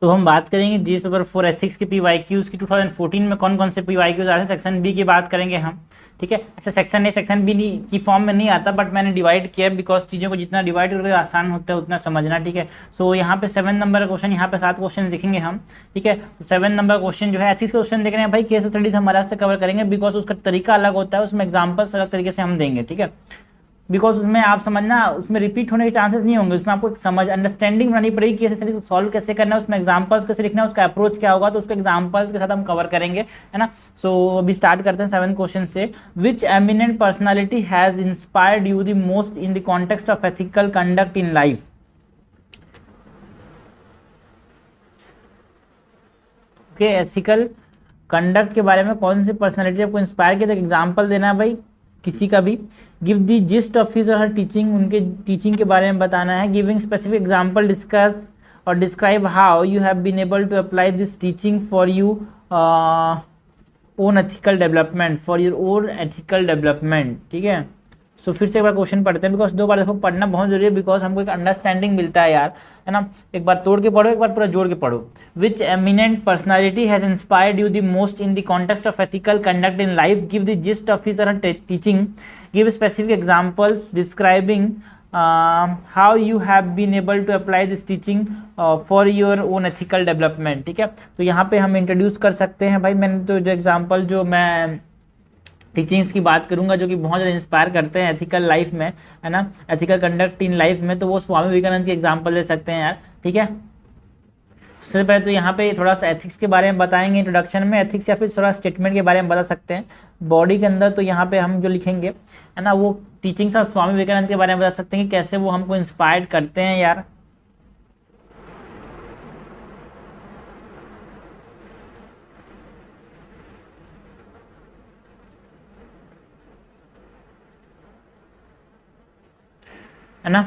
तो हम बात करेंगे जीएस पेपर 4 एथिक्स के पीवाईक्यूज की 2014 में कौन कौन से पीवाईक्यूज आते हैं। सेक्शन बी की बात करेंगे हम, ठीक है। ऐसा सेक्शन ए सेक्शन बी की फॉर्म में नहीं आता, बट मैंने डिवाइड किया बिकॉज चीज़ों को जितना डिवाइड करोगे आसान होता है उतना समझना, ठीक है। सो यहाँ पे 7 नंबर का क्वेश्चन, यहाँ पे 7 क्वेश्चन देखेंगे हम, ठीक है। तो 7 नंबर क्वेश्चन जो है एथिक्स के क्वेश्चन देख रहे हैं भाई, केस स्टडीज हम अलग से कवर करेंगे बिकॉज उसका तरीका अलग होता है, उसमें एग्जाम्पल्स अलग तरीके से हम देंगे, ठीक है। बिकॉज उसमें आप समझना, उसमें रिपीट होने के चांसेस नहीं होंगे, उसमें आपको समझ अंडरस्टैंडिंग बनानी पड़ेगी कि ऐसे सॉल्व कैसे करना है, उसमें एग्जांपल्स कैसे लिखना है, उसका अप्रोच क्या होगा, तो उसको एग्जांपल्स के साथ हम कवर करेंगे, है ना। सो अभी स्टार्ट करते हैं 7 क्वेश्चन से। Which eminent personality has inspired you the most in the context of ethical conduct in life. Okay, ethical conduct के बारे में कौन सी पर्सनालिटी आपको इंस्पायर किया, तो एग्जाम्पल देना है भाई किसी का भी। Give the gist of his और हर टीचिंग, उनके टीचिंग के बारे में बताना है। गिविंग स्पेसिफिक एग्जाम्पल, डिस्कस और describe how you have been able to apply this teaching for you own ethical development, for your own ethical development, ठीक है। सो फिर से एक बार क्वेश्चन पढ़ते हैं, बिकॉज 2 बार देखो पढ़ना बहुत जरूरी है, बिकॉज हमको एक अंडरस्टैंडिंग मिलता है यार, है ना। एक बार तोड़ के पढ़ो, एक बार पूरा जोड़ के पढ़ो। Which eminent personality has inspired you the most in the context of ethical conduct in life. Give the gist of his teaching. Give specific examples describing how you have been able to apply this teaching for your own ethical development, ठीक है। तो यहाँ पे हम introduce कर सकते हैं भाई, मैंने तो जो एग्जाम्पल जो मैं टीचिंग्स की बात करूंगा जो कि बहुत ज़्यादा इंस्पायर करते हैं एथिकल लाइफ में, है ना, एथिकल कंडक्ट इन लाइफ में, तो वो स्वामी विवेकानंद की एग्जाम्पल दे सकते हैं यार, ठीक है। सबसे पहले तो यहाँ पे थोड़ा सा एथिक्स के बारे में बताएंगे इंट्रोडक्शन में, एथिक्स, या फिर थोड़ा स्टेटमेंट के बारे में बता सकते हैं बॉडी के अंदर। तो यहाँ पे हम जो लिखेंगे, है ना, वो टीचिंग्स ऑफ स्वामी विवेकानंद के बारे में बता सकते हैं कि कैसे वो हमको इंस्पायर्ड करते हैं यार। है ना,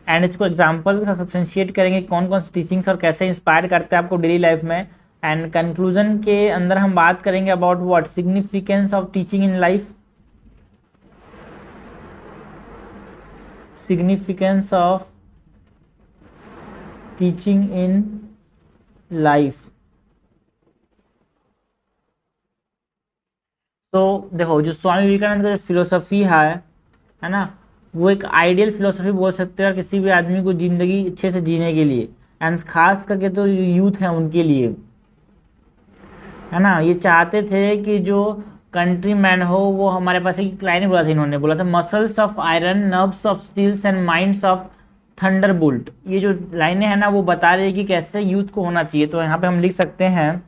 एंड इसको एग्जाम्पल के साथ सब्सटेंशिएट करेंगे कौन कौन सी टीचिंग्स और कैसे इंस्पायर करते हैं आपको डेली लाइफ में। एंड कंक्लूजन के अंदर हम बात करेंगे about what significance of teaching in life, significance of teaching in life. तो देखो, जो स्वामी विवेकानंद का जो फिलोसफी है ना, वो एक आइडियल फिलोसफी बोल सकते हैं और किसी भी आदमी को ज़िंदगी अच्छे से जीने के लिए, एंड खास करके तो यूथ है उनके लिए, है ना। ये चाहते थे कि जो कंट्री मैन हो वो हमारे पास एक लाइन बोला था, इन्होंने बोला था, muscles of iron, nerves of steels and minds of thunderbolt. ये जो लाइनें हैं ना, वो बता रही है कि कैसे यूथ को होना चाहिए। तो यहाँ पे हम लिख सकते हैं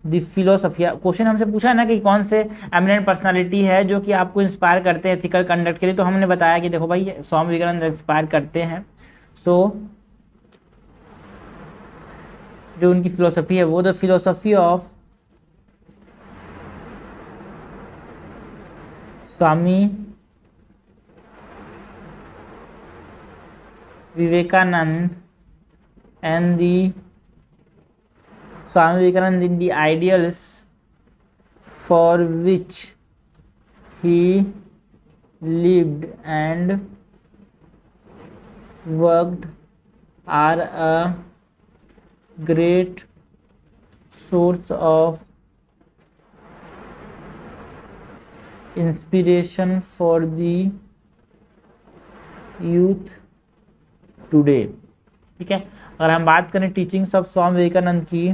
द फिलोसफी। क्वेश्चन हमसे पूछा है ना कि कौन से एमिनेंट पर्सनालिटी है जो कि आपको इंस्पायर करते हैं एथिकल कंडक्ट के लिए, तो हमने बताया कि देखो भाई स्वामी विवेकानंद इंस्पायर करते हैं। सो जो उनकी फिलोसफी है वो the philosophy of Swami Vivekananda and the Swami Vivekananda in the ideals for which he lived and worked are a great source of inspiration for the youth today, ठीक है। अगर हम बात करें टीचिंग्स ऑफ स्वामी विवेकानंद की,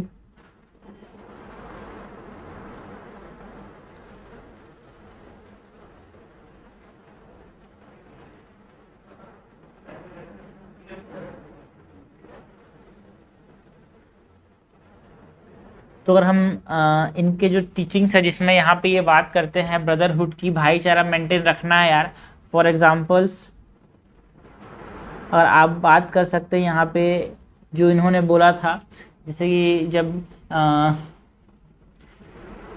तो अगर हम इनके जो टीचिंग्स है जिसमें यहाँ पे ये बात करते हैं ब्रदरहुड की, भाईचारा मेंटेन रखना है यार। फॉर एग्जांपल्स अगर आप बात कर सकते हैं यहाँ पे जो इन्होंने बोला था, जैसे कि जब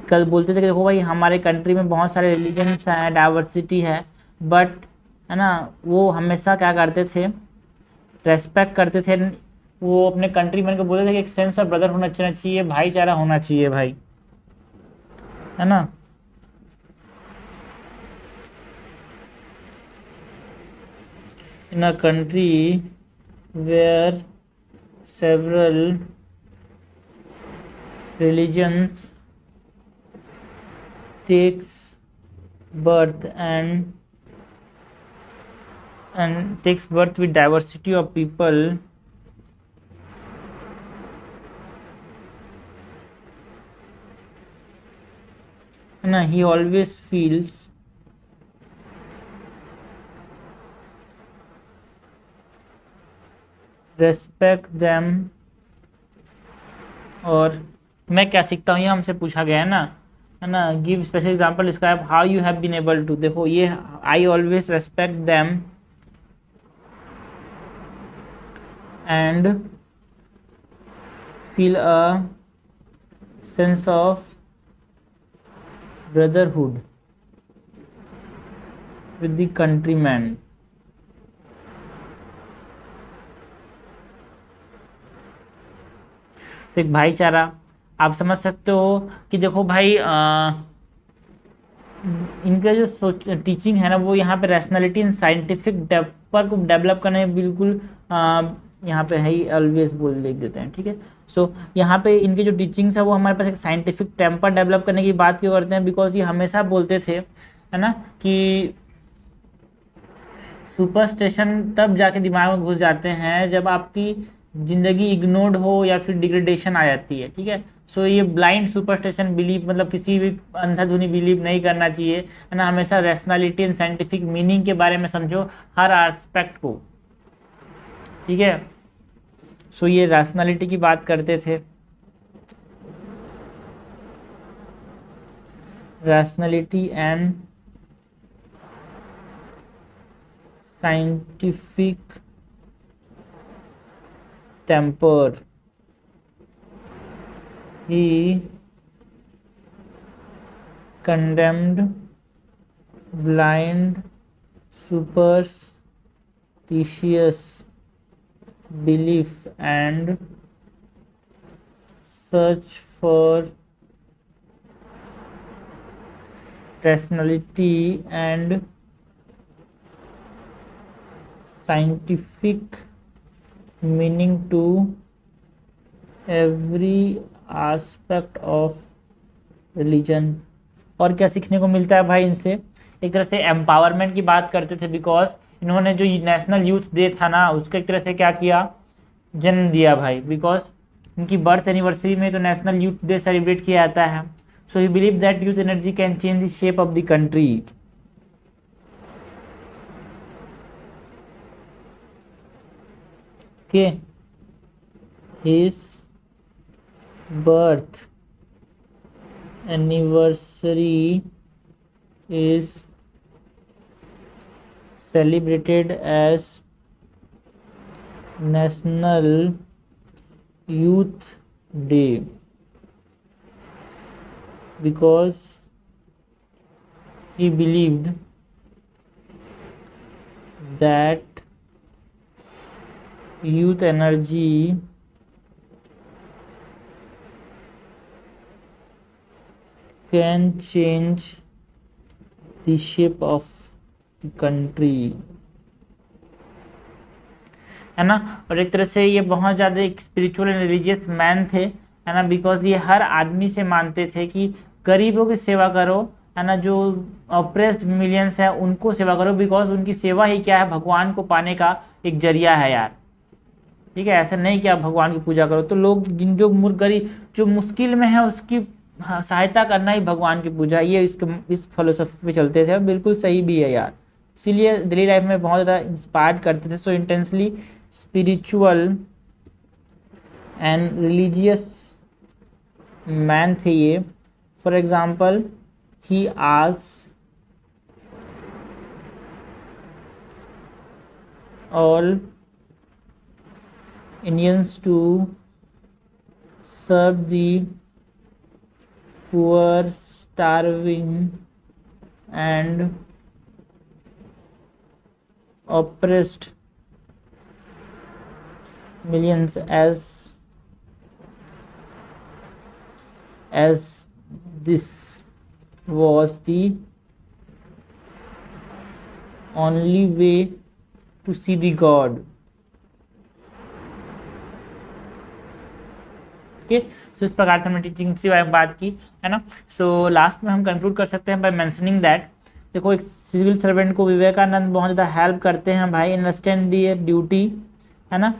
कल बोलते थे कि देखो भाई हमारे कंट्री में बहुत सारे रिलीजन्स हैं, डाइवर्सिटी है, बट है ना, वो हमेशा क्या करते थे, रेस्पेक्ट करते थे। वो अपने कंट्री मैन को बोलते थे कि एक सेंस ऑफ ब्रदर होना चाहिए, भाईचारा होना चाहिए भाई, है ना। In a country where several religions takes birth and takes birth with diversity of people and he always feels respect them। और मैं क्या सीखता हूँ ये हमसे पूछा गया है ना, give special example describe how you have been able to. देखो ये I always respect them and feel a sense of brotherhood with the countryman. तो एक भाईचारा आप समझ सकते हो कि देखो भाई इनका जो टीचिंग है ना वो यहाँ पे रैशनैलिटी एंड साइंटिफिक टेम्पर को डेवलप करने में बिल्कुल यहाँ पे है ही, ऑलवेज बोल लिख देते हैं, ठीक है। सो यहाँ पे इनके जो टीचिंग्स है वो हमारे पास एक साइंटिफिक टेम्पर डेवलप करने की बात क्यों करते हैं, बिकॉज ये हमेशा बोलते थे है ना कि सुपरस्टिशन तब जाके दिमाग में घुस जाते हैं जब आपकी ज़िंदगी इग्नोर्ड हो या फिर डिग्रेडेशन आ जाती है, ठीक है। सो ये ब्लाइंड सुपरस्टिशन बिलीव मतलब किसी भी अंधाधुनी बिलीव नहीं करना चाहिए, है ना। हमेशा रैशनैलिटी एंड साइंटिफिक मीनिंग के बारे में समझो हर एस्पेक्ट को, ठीक है। सो ये रैशनैलिटी की बात करते थे, rationality and scientific temper। He condemned blind superstitious belief and search for rationality and scientific meaning to every aspect of religion। और क्या सीखने को मिलता है भाई इनसे, एक तरह से एम्पावरमेंट की बात करते थे, बिकॉज इन्होंने जो नेशनल यूथ डे था ना उसका एक तरह से क्या किया, जन्म दिया भाई, बिकॉज इनकी बर्थ एनिवर्सरी में तो नेशनल यूथ डे सेलिब्रेट किया जाता है। So he believe that youth energy can change the shape of the country. Okay, his birth anniversary is celebrated as National Youth Day because he believed that youth energy can change the shape of the country, है ना। और एक तरह से ये बहुत ज़्यादा एक स्पिरिचुअल एंड रिलीजियस मैन थे, है ना, बिकॉज ये हर आदमी से मानते थे कि गरीबों की सेवा करो, है ना, जो ऑप्रेस्ड मिलियंस है उनको सेवा करो, बिकॉज उनकी सेवा ही क्या है, भगवान को पाने का एक जरिया है यार, ठीक है। ऐसा नहीं कि आप भगवान की पूजा करो, तो लोग जिन जो गरीब जो मुश्किल में है उसकी सहायता करना ही भगवान की पूजा, ये इस फिलोसफी पे चलते थे और बिल्कुल सही भी है यार। इसीलिए डेली लाइफ में बहुत ज़्यादा इंस्पायर्ड करते थे। So intensely spiritual and religious man थे ये। For example he asked all Indians to serve the poor, starving and oppressed millions as this was the only way to see the God। Okay, so इस प्रकार से हमने teaching के बारे में बात की, है ना। सो लास्ट में हम कंक्लूड कर सकते हैं बाय मेंशनिंग दैट, देखो एक सिविल सर्वेंट को विवेकानंद बहुत ज़्यादा हेल्प करते हैं भाई, अंडरस्टैंड दियर ड्यूटी, है ना।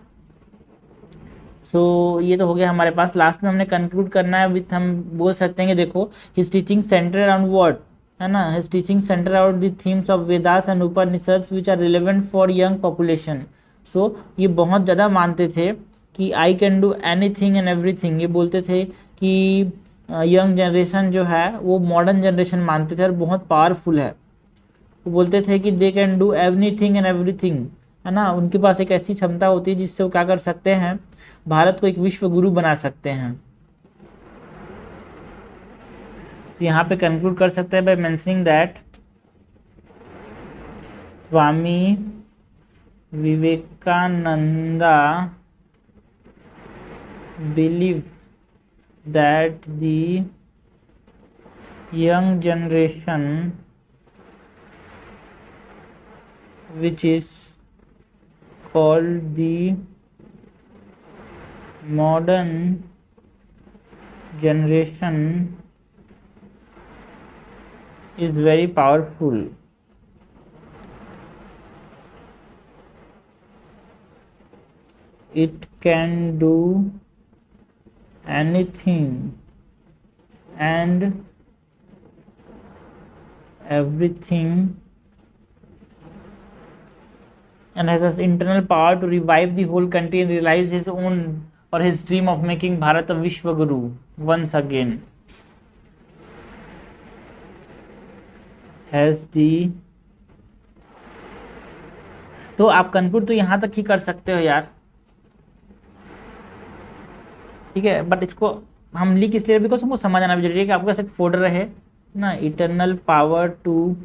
सो ये तो हो गया हमारे पास। लास्ट में हमने कंक्लूड करना है विथ, हम बोल सकते हैं कि देखो his teaching center around what, है ना, his teaching center around the themes of Vedas and Upanishads which are relevant for young population. So ये बहुत ज़्यादा मानते थे कि I can do anything and everything, ये बोलते थे कि यंग जनरेशन जो है वो मॉडर्न जनरेशन मानते थे और बहुत पावरफुल है। वो बोलते थे कि they can do everything and everything, है ना, उनके पास एक ऐसी क्षमता होती है जिससे वो क्या कर सकते हैं, भारत को एक विश्व गुरु बना सकते हैं। तो यहाँ पे कंक्लूड कर सकते हैं by mentioning that Swami Vivekananda believe that the young generation which is called the modern generation is very powerful. It can do anything and everything and has an internal power to revive the whole country and realize his own or his dream of making Bharat a Vishwa Guru once again. Has the, तो आप conclude तो यहाँ तक ही कर सकते हो यार, ठीक है, बट इसको हम लिख इसलिए बिकॉज हमको समझ आना भी जरूरी है कि आपके पास एक फोल्डर रहे ना, eternal power to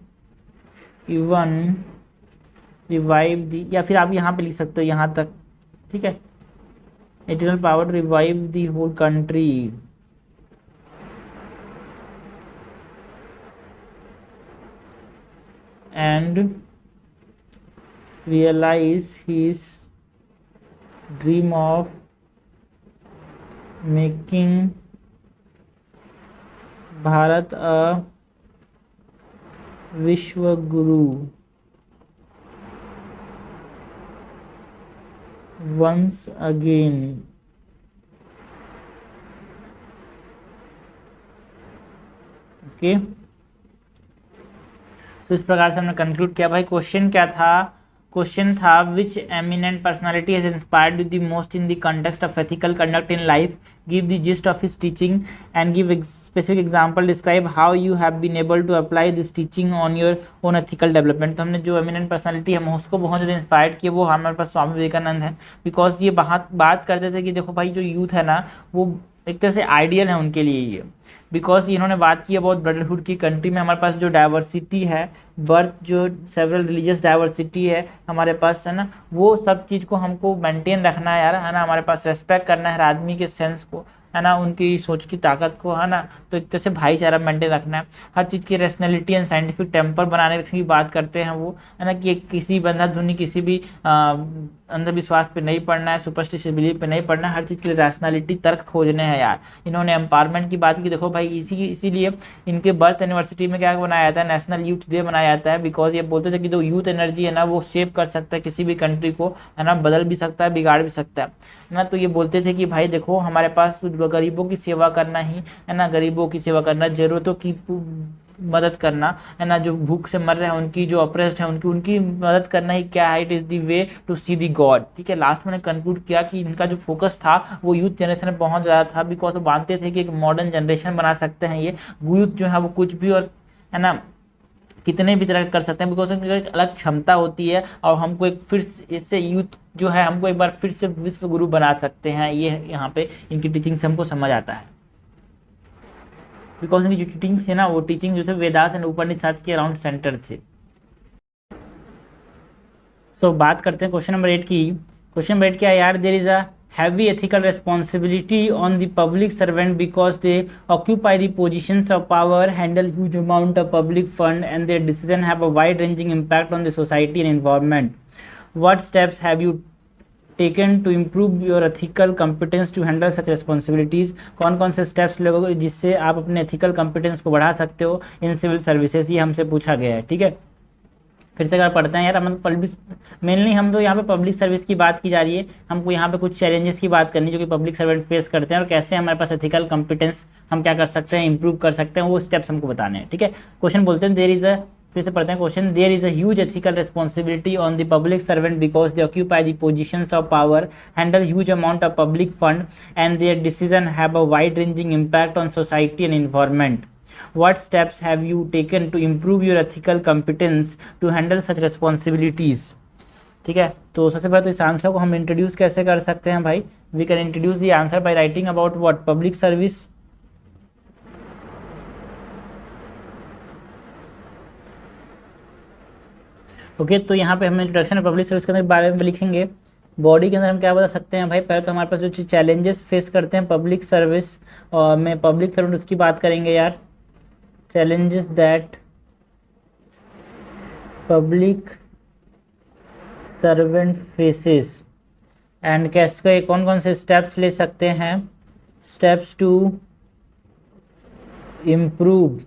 even revive the, या फिर आप यहाँ पे लिख सकते हो यहाँ तक, ठीक है, eternal power to revive the whole country and realise his dream of making Bharat a Vishwa Guru once again. Okay, so इस प्रकार से हमने कंक्लूड किया भाई। क्वेश्चन क्या था, क्वेश्चन था which eminent personality has inspired you the most in the context of ethical conduct in life, give the gist of his teaching and give specific example, describe how you have been able to apply this teaching on your own ethical development. तो हमने जो eminent personality हम उसको बहुत ज़्यादा inspired किया, वो हमारे पास स्वामी विवेकानंद है, बिकॉज ये बात करते थे कि देखो भाई जो यूथ है ना वो एक तरह से आइडियल है उनके लिए ये, बिकॉज इन्होंने बात की है बहुत ब्रदरहुड की कंट्री में हमारे पास जो डाइवर्सिटी है, बर्थ जो सेवरल रिलीजियस डाइवर्सिटी है हमारे पास, है ना, वो सब चीज़ को हमको मेंटेन रखना है यार, है ना, हमारे पास रेस्पेक्ट करना है हर आदमी के सेंस को, है ना, उनकी सोच की ताकत को, है ना, तो एक तरह से भाईचारा मेंटेन रखना है, हर चीज़ की रैशनैलिटी एंड साइंटिफिक टेम्पर बनाने की बात करते हैं वो, है ना, कि किसी बंधाधुनी किसी भी अंधविश्वास पे नहीं पड़ना है, सुपरस्टिशियस बिलीफ पे नहीं पड़ना है, हर चीज़ के लिए रैशनैलिटी तर्क खोजने हैं यार। इन्होंने एम्पावरमेंट की बात की, देखो भाई इसीलिए इनके बर्थ एनिवर्सिटी में क्या बनाया जाता है, नेशनल यूथ डे मनाया जाता है, बिकॉज ये बोलते थे कि जो यूथ एनर्जी है ना वो शेप कर सकता है किसी भी कंट्री को, है ना, बदल भी सकता है, बिगाड़ भी सकता है ना। तो ये बोलते थे कि भाई देखो हमारे पास गरीबों की सेवा करना ही, है ना, गरीबों की सेवा करना, जरूरतों की मदद करना, है ना, जो भूख से मर रहे हैं उनकी, जो अप्रेस्ड है उनकी मदद करना ही क्या है, it is the way to see the God. ठीक है, लास्ट में कंक्लूड किया कि इनका जो फोकस था वो यूथ जनरेशन में बहुत ज़्यादा था, बिकॉज वो मानते थे कि एक मॉडर्न जनरेशन बना सकते हैं ये यूथ जो है वो कुछ भी, और है ना कितने भी तरह कर सकते हैं, बिकॉज उनकी एक अलग क्षमता होती है और हमको एक फिर इससे यूथ जो है हमको एक बार फिर से विश्व गुरु बना सकते हैं, ये यहाँ पे इनकी टीचिंग से हमको समझ आता है, बिकॉज इनकी जो टीचिंग्स है ना वो टीचिंग जो थे वेदास एंड उपनिषद के अराउंड सेंटर थे। सो बात करते हैं क्वेश्चन नंबर 8 की। क्वेश्चन नंबर 8 क्या है यार, there is a heavy ethical responsibility on the public servant because they occupy the positions of power, handle huge amount of public fund, and their decision have a wide ranging impact on the society and environment. What steps have you taken to improve your ethical competence to handle such responsibilities, कौन कौन से steps लोगे जिससे आप अपने ethical competence को बढ़ा सकते हो इन सिविल सर्विसेज, ये हमसे पूछा गया है। ठीक है, फिर से अगर पढ़ते हैं यार, हम पब्लिक मेनली हम तो यहाँ पे पब्लिक सर्विस की बात की जा रही है, हमको यहाँ पे कुछ चैलेंजेस की बात करनी जो कि पब्लिक सर्वेंट फेस करते हैं और कैसे हमारे पास एथिकल कॉम्पिटेंस हम क्या कर सकते हैं, इंप्रूव कर सकते हैं, वो स्टेप्स हमको बताने हैं। ठीक है, क्वेश्चन बोलते हैं देयर इज अ, फिर से पढ़ते हैं question, there is a huge ethical responsibility on the public servant because they occupy the positions of power, handle huge amount of public fund and their decision have a wide ranging impact on society and environment. What steps have you taken to improve your ethical competence to handle such responsibilities? ठीक है, तो सबसे पहले तो इस answer को हम introduce कैसे कर सकते हैं भाई, we can introduce the answer by writing about what, public service. Okay, तो यहाँ पे हम इंट्रोडक्शन ऑफ पब्लिक सर्विस के अंदर बारे में लिखेंगे। बॉडी के अंदर हम क्या बता सकते हैं भाई, पहले तो हमारे पास जो चैलेंजेस फेस करते हैं पब्लिक सर्विस और में पब्लिक सर्वेंट, उसकी बात करेंगे यार। challenges that public servant faces and कैसे कौन कौन से स्टेप्स ले सकते हैं, steps to improve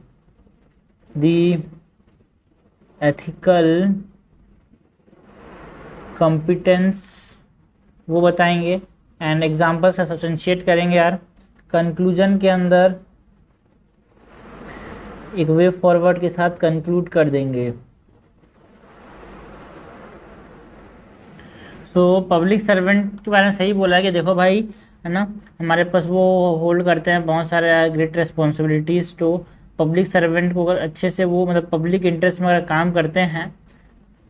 the ethical competence, वो बताएंगे एंड एग्जाम्पल से सब्सटेंशिएट करेंगे यार। कंक्लूजन के अंदर एक वे फॉरवर्ड के साथ कंक्लूड कर देंगे। सो पब्लिक सर्वेंट के बारे में सही बोला है कि देखो भाई, है ना, हमारे पास वो होल्ड करते हैं बहुत सारे ग्रेट रिस्पॉन्सिबिलिटीज़। तो पब्लिक सर्वेंट को अगर अच्छे से वो मतलब पब्लिक इंटरेस्ट में अगर काम करते हैं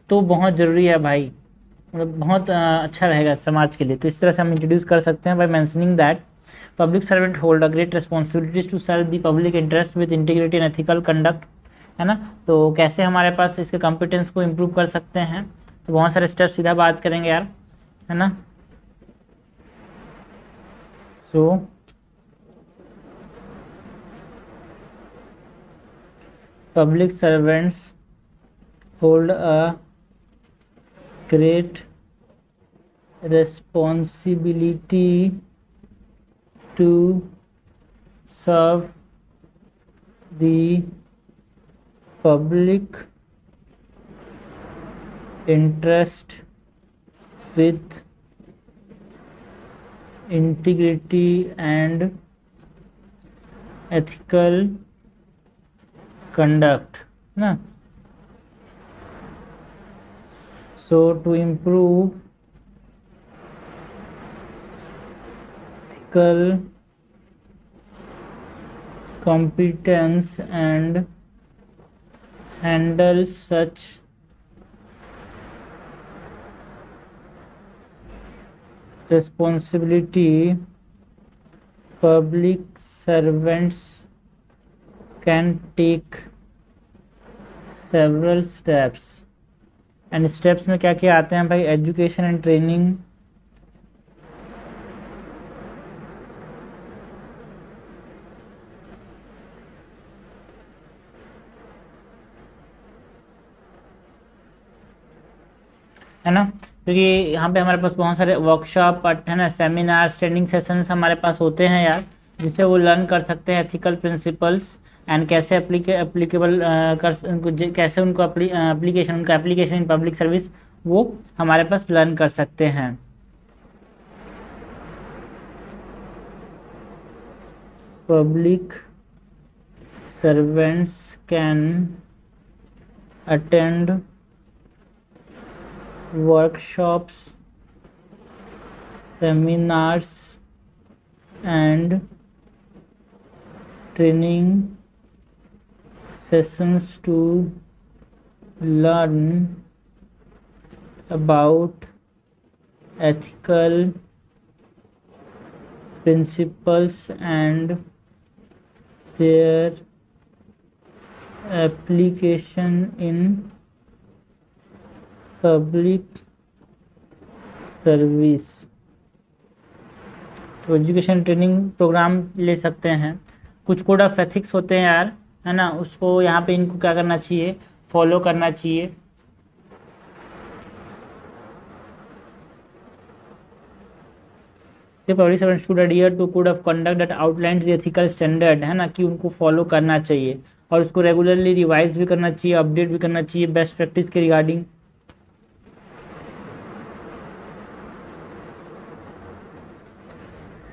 तो बहुत ज़रूरी है भाई, मतलब बहुत अच्छा रहेगा समाज के लिए। तो इस तरह से हम इंट्रोड्यूस कर सकते हैं by mentioning that public servant hold a great responsibilities to serve the public interest with integrity and ethical conduct, है ना। तो कैसे हमारे पास इसके कॉम्पिटेंस को इम्प्रूव कर सकते हैं, तो बहुत सारे स्टेप्स सीधा बात करेंगे यार, है ना। So public servants hold a great responsibility to serve the public interest with integrity and ethical conduct, ना। So to improve ethical competence and handle such responsibility, public servants can take several steps। And steps में क्या क्या आते हैं भाई, education and training, है ना, क्योंकि यहाँ पे हमारे पास बहुत सारे वर्कशॉप, है ना, सेमिनार, ट्रेनिंग सेशंस हमारे पास होते हैं यार, जिससे वो लर्न कर सकते हैं एथिकल प्रिंसिपल्स एंड कैसे एप्लीकेबल कैसे उनको एप्लीकेशन उनका एप्लीकेशन इन पब्लिक सर्विस वो हमारे पास लर्न कर सकते हैं। Public servants can attend workshops, seminars and training sessions to learn about ethical principles and their application in public service। तो एजुकेशन ट्रेनिंग प्रोग्राम ले सकते हैं। कुछ कोड ऑफ एथिक्स होते हैं यार, है ना, उसको यहाँ पे इनको क्या करना चाहिए, फॉलो करना चाहिए। Public servant should adhere to code of conduct that outlines the ethical standard, है ना, कि उनको फॉलो करना चाहिए और उसको रेगुलरली रिवाइज भी करना चाहिए, अपडेट भी करना चाहिए बेस्ट प्रैक्टिस के regarding.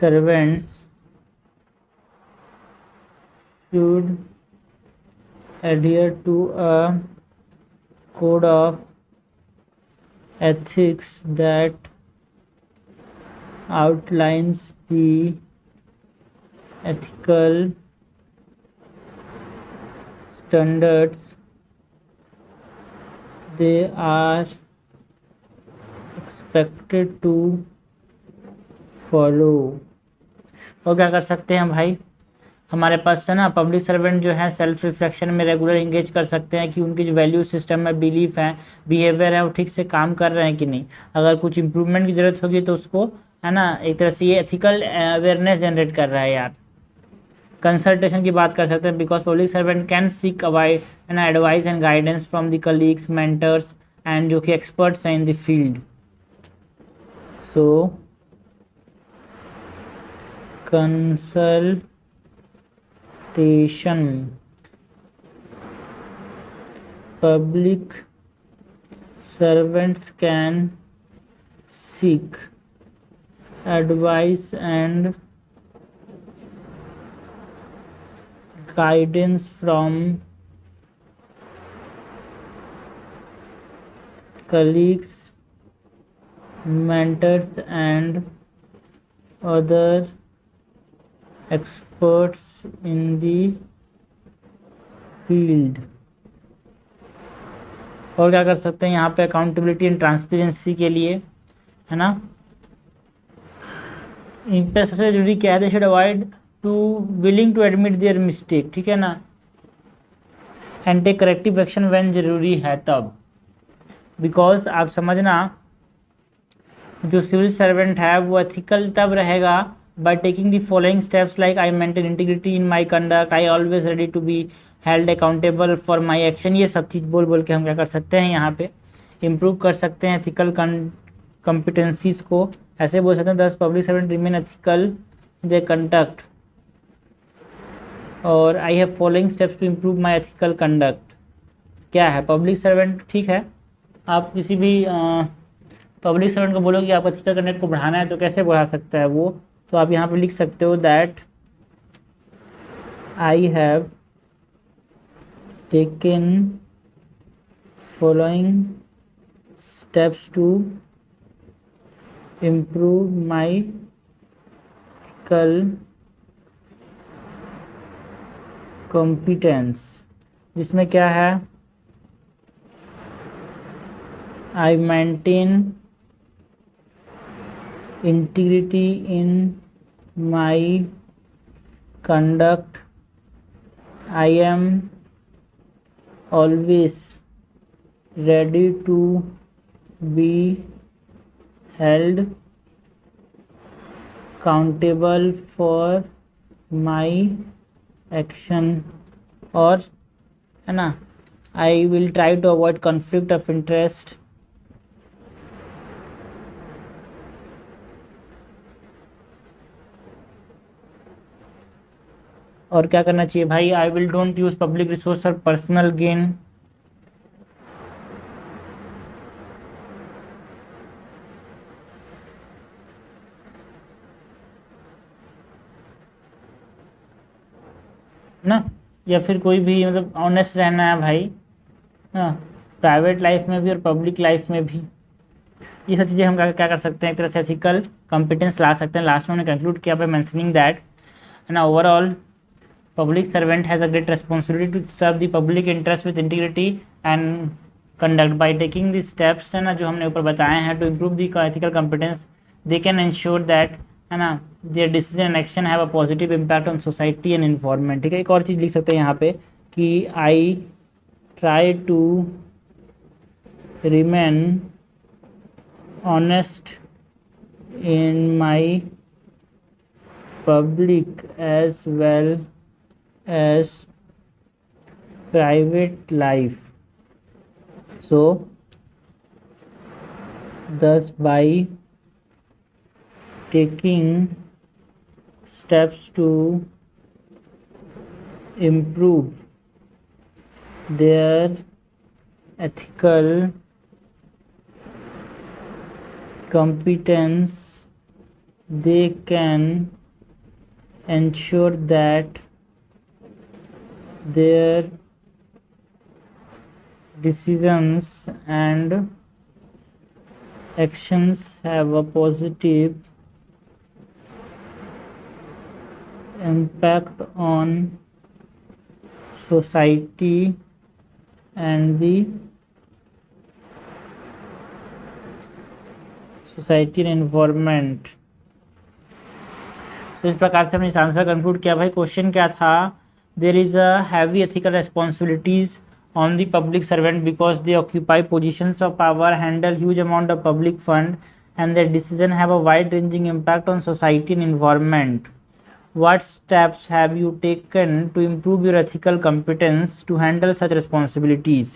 Servants should adhere to a code of ethics that outlines the ethical standards they are expected to follow। और क्या कर सकते हैं भाई, हमारे पास है ना पब्लिक सर्वेंट जो है सेल्फ रिफ्लेक्शन में रेगुलर इंगेज कर सकते हैं कि उनकी जो वैल्यू सिस्टम में बिलीफ है, बिहेवियर है, वो ठीक से काम कर रहे हैं कि नहीं। अगर कुछ इंप्रूवमेंट की ज़रूरत होगी तो उसको, है ना, एक तरह से ये एथिकल अवेयरनेस जनरेट कर रहा है यार। कंसल्टेशन की बात कर सकते हैं, because public servant can seek an advice and guidance from the colleagues, mentors and जो कि एक्सपर्ट्स हैं in the field. So consultation, public servants can seek advice and guidance from colleagues, mentors and other experts in the field। और क्या कर सकते हैं यहाँ पे, अकाउंटेबिलिटी एंड ट्रांसपेरेंसी के लिए, है ना, इन पे सबसे जरूरी क्या है, they should avoid to willing to admit their mistake, ठीक है ना, and take corrective action when जरूरी है तब। बिकॉज आप समझना, जो सिविल सर्वेंट है वो एथिकल तब रहेगा by taking the following steps like I maintain integrity in my conduct, I always ready to be held accountable for my action। ये सब चीज़ बोल बोल के हम क्या कर सकते हैं, यहाँ पे इम्प्रूव कर सकते हैं एथिकल कॉम्पिटेंसीज को। ऐसे बोल सकते हैं 10 public servant remain ethical they conduct, और I have following steps to improve my ethical conduct. क्या है पब्लिक सर्वेंट, ठीक है, आप किसी भी पब्लिक सर्वेंट को बोलो कि आप एथिकल कंडक्ट को बढ़ाना है तो कैसे बढ़ा सकता है वो, तो आप यहाँ पे लिख सकते हो that I have taken following steps to improve my ethical competence, जिसमें क्या है, I maintain integrity in my conduct, I am always ready to be held accountable for my action, और है ना, I will try to avoid conflict of interest, और क्या करना चाहिए भाई, I will don't use public resource और personal gain, ना, या फिर कोई भी मतलब ऑनेस्ट रहना है भाई, हाँ, प्राइवेट लाइफ में भी और पब्लिक लाइफ में भी। ये सब चीज़ें हम क्या कर सकते हैं, एक तरह से एथिकल कॉम्पिटेंस ला सकते हैं। लास्ट में हमने कंक्लूड किया बाय मेंशनिंग दैट, है ना, overall public servant has a great responsibility to serve the public interest with integrity and conduct by taking the steps, है ना, जो हमने ऊपर बताए हैं, to improve the ethical competence they can ensure that, है ना, their decision and action have a positive impact on society and environment। ठीक है, एक और चीज़ लिख सकते हैं यहाँ पे कि I try to remain honest in my public as well as private life, so thus by taking steps to improve their ethical competence, they can ensure that their decisions and actions have a positive impact on society and the society and environment। तो इस प्रकार से हमने इस answer conclude किया। भाई question क्या था? There is a heavy ethical responsibilities on the public servant because they occupy positions of power, handle huge amount of public fund, and their decisions have a wide-ranging impact on society and environment. What steps have you taken to improve your ethical competence to handle such responsibilities?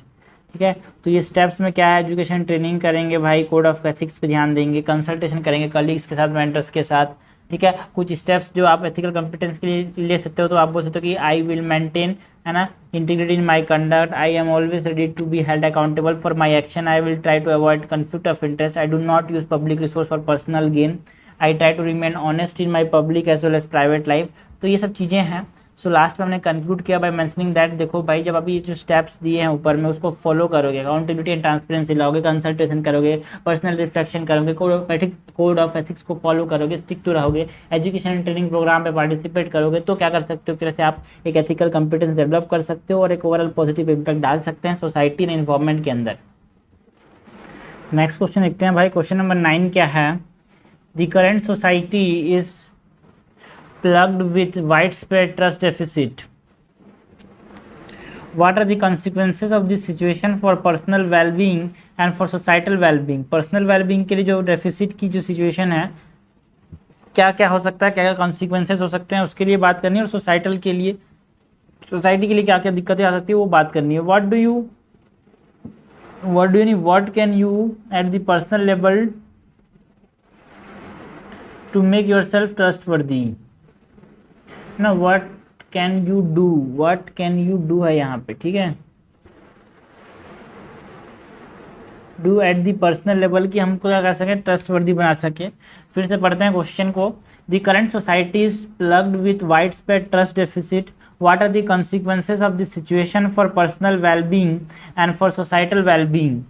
ठीक है, तो ये steps में क्या है? Education training करेंगे भाई, code of ethics पे ध्यान देंगे, कंसल्टेशन करेंगे कलीग्स के साथ, मेंटर्स के साथ। ठीक है, कुछ स्टेप्स जो आप एथिकल कॉम्पिटेंस के लिए ले सकते हो, तो आप बोल सकते हो कि आई विल मेंटेन, है ना, integrity in my conduct, I am always ready to be held accountable for my action, I will try to avoid conflict of interest, I do not use public resource for personal gain, I try to remain honest in my public as well as private life. तो ये सब चीज़ें हैं। So last में हमने conclude किया by mentioning that, देखो भाई जब अभी जो स्टेप्स दिए हैं ऊपर में उसको फॉलो करोगे, अकाउंटेबिलिटी एंड ट्रांसपेरेंसी लाओगे, कंसल्टेशन करोगे, पर्सनल रिफ्लेक्शन करोगे, कोड ऑफ एथिक्स को फॉलो करोगे, स्टिक टू रहोगे, एजुकेशन एंड ट्रेनिंग प्रोग्राम पे पार्टिसिपेट करोगे, तो क्या कर सकते हो? एक तरह से आप एक एथिकल कॉम्पिटेंस डेवलप कर सकते हो और एक ओवरऑल पॉजिटिव इम्पैक्ट डाल सकते हैं सोसाइटी एंड एनवायरनमेंट के अंदर। नेक्स्ट क्वेश्चन देखते हैं भाई। क्वेश्चन नंबर 9 क्या है? The current society is plugged with widespread trust deficit. What are the consequences of this situation for personal well-being and for societal well-being? Personal well-being के लिए जो डेफिसिट की जो सिचुएशन है, क्या क्या हो सकता है, क्या क्या कॉन्सिक्वेंसेस हो सकते हैं, उसके लिए बात करनी है, और सोसाइटल के लिए, सोसाइटी के लिए क्या क्या दिक्कतें आ सकती है वो बात करनी है। What do you need? What can you at the personal level to make yourself trustworthy? ना what can you do, what can you do है यहाँ पे, ठीक है, do at the personal level की हमको क्या कर सके, ट्रस्टवर्दी बना सके। फिर से पढ़ते हैं क्वेश्चन को। The current society is plugged with wide spread trust deficit, what are the consequences of this situation for personal wellbeing and for societal wellbeing,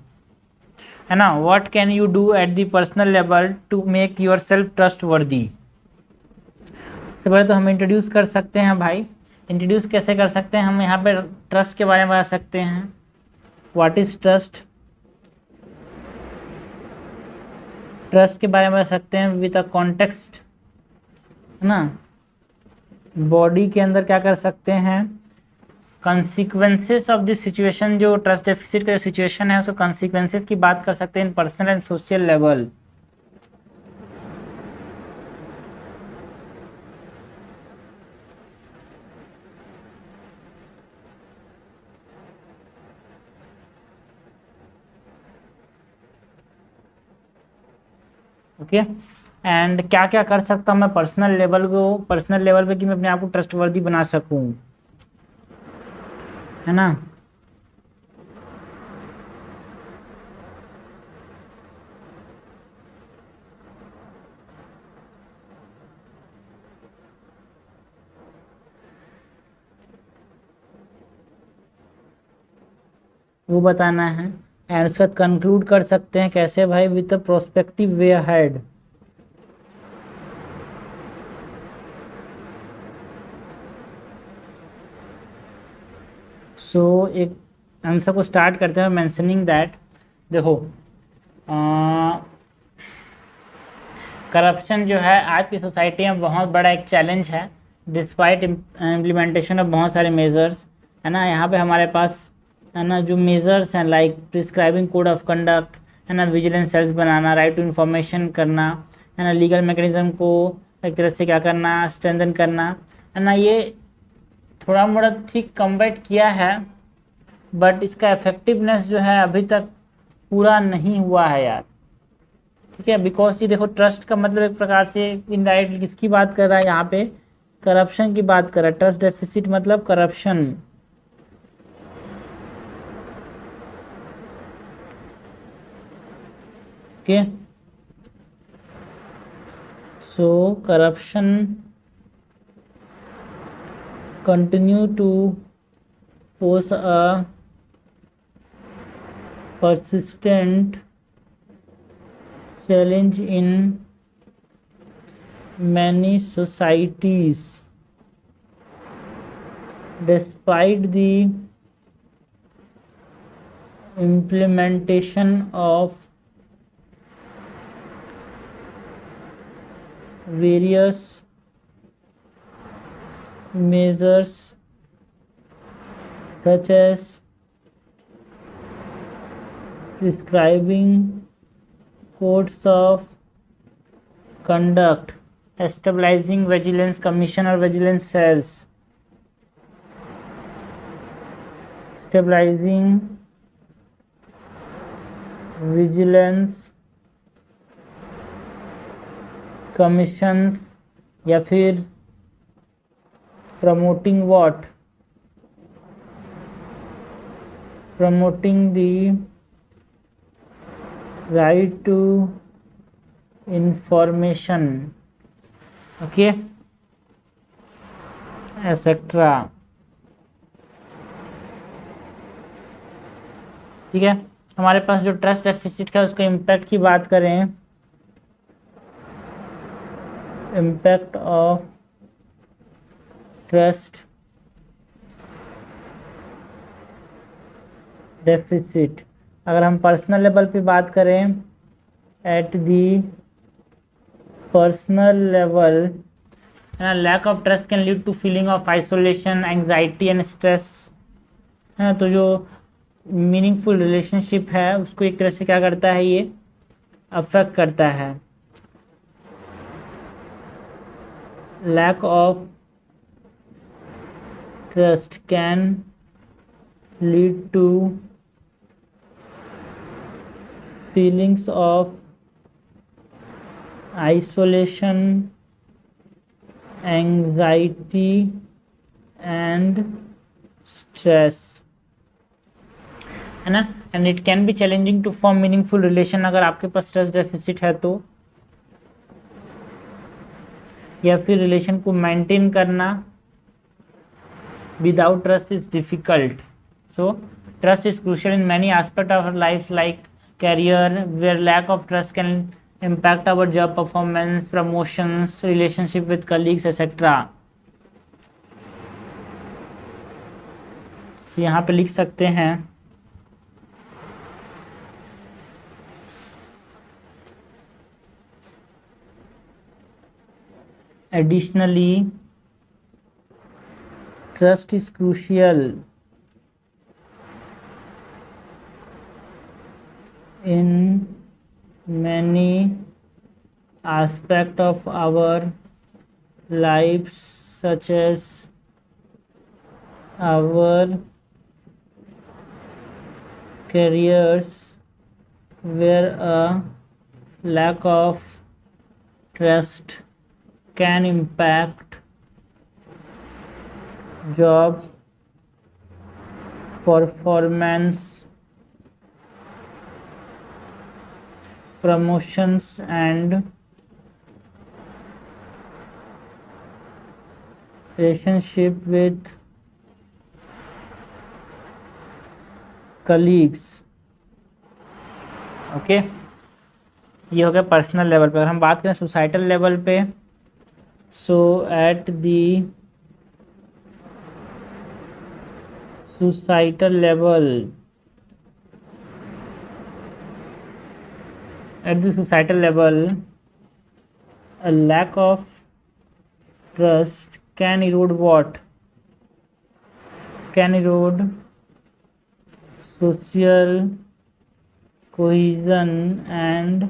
है ना। What can you do at the personal level to make yourself trustworthy? सबसे पहले तो हम introduce कर सकते हैं भाई। इंट्रोड्यूस कैसे कर सकते हैं? हम यहाँ पे ट्रस्ट के बारे में बता सकते हैं। What is trust? ट्रस्ट के बारे में बता सकते हैं विद अ कॉन्टेक्स्ट, है ना। बॉडी के अंदर क्या कर सकते हैं? कॉन्सिक्वेंसेस ऑफ दिस सिचुएशन, जो ट्रस्ट डेफिसिट का जो सिचुएशन है उसको कॉन्सिक्वेंसेस की बात कर सकते हैं in personal and social level. Okay, and क्या क्या कर सकता हूँ मैं पर्सनल लेवल पे कि मैं अपने आप को ट्रस्टवर्दी बना सकूँ, है ना। वो बताना है। एंड उसके बाद कंक्लूड कर सकते हैं कैसे भाई? With a prospective way ahead. So एक आंसर को स्टार्ट करते हैं मेंशनिंग दैट, देखो करप्शन जो है आज की सोसाइटी में बहुत बड़ा एक चैलेंज है, डिस्पाइट इम्प्लीमेंटेशन ऑफ बहुत सारे मेजर्स, है ना। यहाँ पे हमारे पास, है ना, जो मेजर्स हैं like prescribing code of conduct, है ना, विजिलेंस सेल्स बनाना, राइट टू इन्फॉर्मेशन करना, है ना, लीगल मैकेनिज्म को एक तरह से क्या करना, स्ट्रेंथन करना, है ना। ये थोड़ा मोड़ा ठीक कम्बैट किया है, बट इसका इफेक्टिवनेस जो है अभी तक पूरा नहीं हुआ है यार। ठीक है, बिकॉज ये देखो ट्रस्ट का मतलब एक प्रकार से इनडायरेक्टली किसकी बात कर रहा है यहाँ पे, करप्शन की बात कर रहा है। ट्रस्ट डेफिसिट मतलब corruption. Okay, so corruption continue to pose a persistent challenge in many societies despite the implementation of various measures such as prescribing codes of conduct, establishing vigilance commission or vigilance cells, stabilizing vigilance commissions, या फिर promoting what, promoting the right to information, okay, etc. ठीक है, हमारे पास जो trust deficit का उसका impact की बात करें, इम्पैक्ट ऑफ ट्रस्ट डेफिसिट, अगर हम पर्सनल लेवल पे बात करें, at the personal level lack of trust can lead to feeling of isolation, anxiety and stress. तो जो मीनिंगफुल रिलेशनशिप है उसको एक तरह से क्या करता है, ये अफेक्ट करता है। Lack of trust can lead to feelings of isolation, anxiety and stress, है ना। And it can be challenging to form meaningful relation, अगर आपके पास ट्रस्ट डेफिसिट है तो, या फिर रिलेशन को मेंटेन करना without trust is difficult. So trust is crucial in many aspect of our life like career, where lack of trust can impact our job performance, promotions, relationship with colleagues, etc. So यहाँ पे लिख सकते हैं additionally trust is crucial in many aspects of our lives such as our careers, where a lack of trust can impact job performance, promotions and relationship with colleagues। Okay, ये हो गया personal level पे। अगर हम बात करें societal level पे, so at the societal level, at the societal level, a lack of trust can erode what? Can erode social cohesion and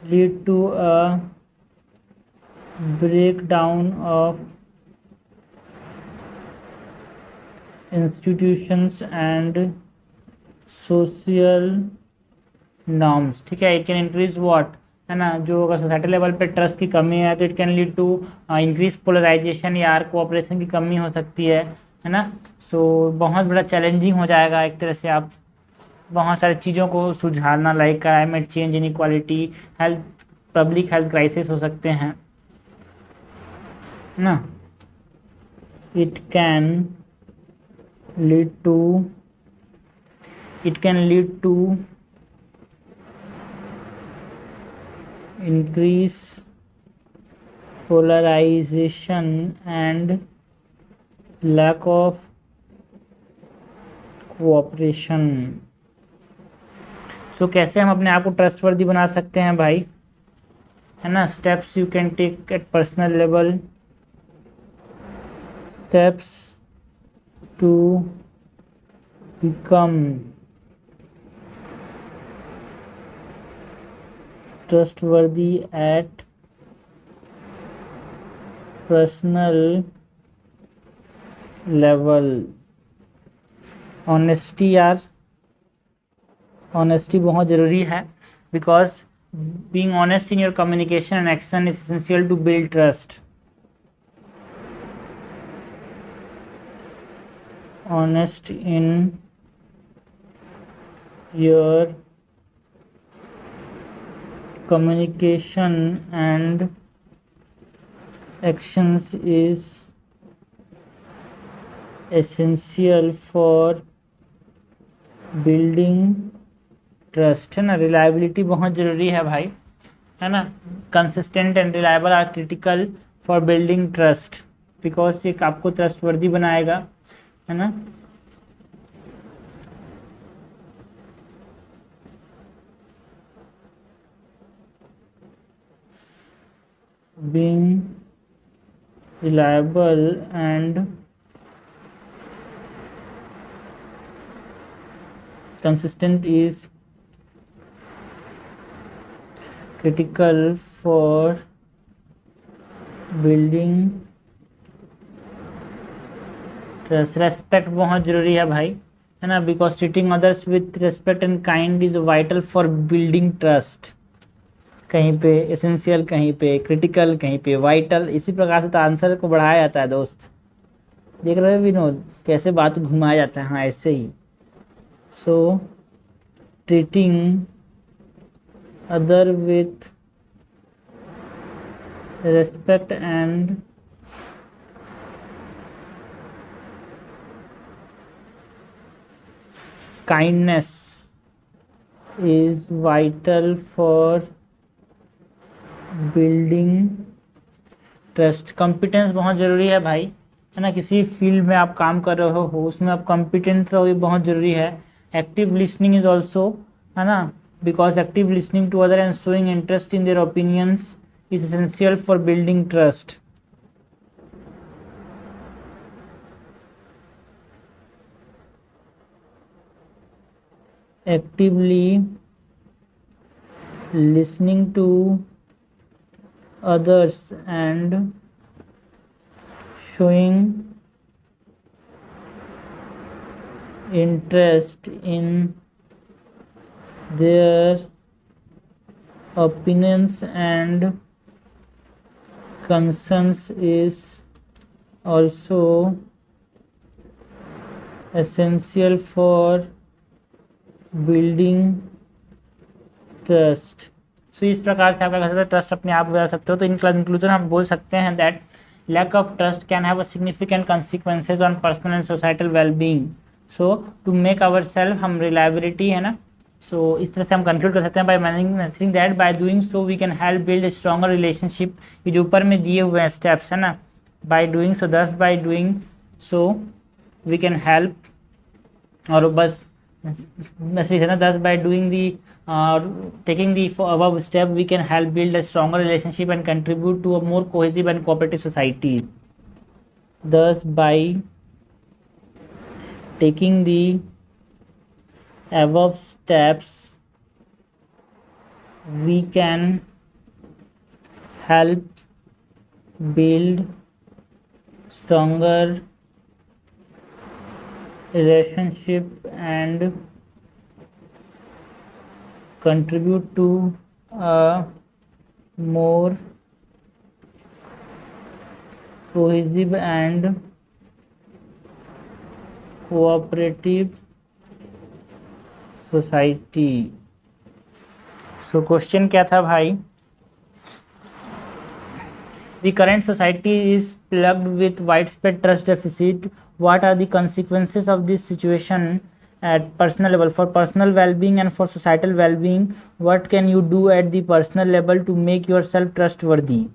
lead to a breakdown of institutions and social norms, ठीक है। It can increase what, है ना, जो अगर society level पे trust की कमी है तो it can lead to increase polarization या कोऑपरेशन की कमी हो सकती है ना। सो बहुत बड़ा चैलेंजिंग हो जाएगा एक तरह से, आप बहुत सारी चीज़ों को सुधारना, like climate change, inequality, health, public health crisis हो सकते हैं ना। It can lead to it can lead to increase polarization and lack of cooperation। सो कैसे हम अपने आप को ट्रस्टवर्दी बना सकते हैं भाई, है ना। Steps you can take at personal level, steps to become trustworthy at personal level। Honesty यार, ऑनेस्टी बहुत ज़रूरी है, because being honest in your communication and action is essential to build trust. Honest in your communication and actions is essential for building trust, है ना। Reliability बहुत ज़रूरी है भाई, है ना। Consistent and reliable are critical for building trust, बिकॉज ये आपको ट्रस्टवर्दी बनाएगा, है ना। being reliable and consistent is critical for building trust। Respect बहुत ज़रूरी है भाई, है ना, because treating others with respect and kind is vital for building trust. कहीं पे एसेंशियल, कहीं पे क्रिटिकल, कहीं पे वाइटल, इसी प्रकार से तो आंसर को बढ़ाया जाता है दोस्त। देख रहे हो विनोद कैसे बात घुमाया जाता है, हाँ ऐसे ही। So treating other with respect and kindness is vital for building trust. Competence बहुत ज़रूरी है भाई, है ना। किसी फील्ड में आप काम कर रहे हो उसमें आप कॉम्पिटेंट रहो, ये बहुत ज़रूरी है। एक्टिव लिसनिंग इज ऑल्सो, है ना, because active listening to other and showing interest in their opinions is essential for building trust. Actively listening to others and showing interest in their opinions and concerns is also essential for building trust. So इस प्रकार से आप क्या कर सकते हो, trust अपने आप बता सकते हो। तो इन कंक्लूजन हम बोल सकते हैं that lack of trust can have a significant consequences on personal and societal wellbeing. So to make our self, हम रिलायबिलिटी, है ना। सो इस तरह से हम कंक्लूड कर सकते हैं by managing that by doing so we can help build a stronger relationship. ये जो ऊपर में दिए हुए हैं स्टेप्स, है ना, bye doing so, thus by doing so we can help, और बस मैसेज है ना, thus by doing the taking the above step we can help build a stronger relationship and contribute to a more cohesive and cooperative societies। thus by taking the above steps we can help build stronger relationship and contribute to a more cohesive and cooperative society. So question क्या था भाई? The current society is plagued with widespread trust deficit. What are the consequences of this situation at personal level, for personal well-being and for societal well-being? What can you do at the personal level to make yourself trustworthy?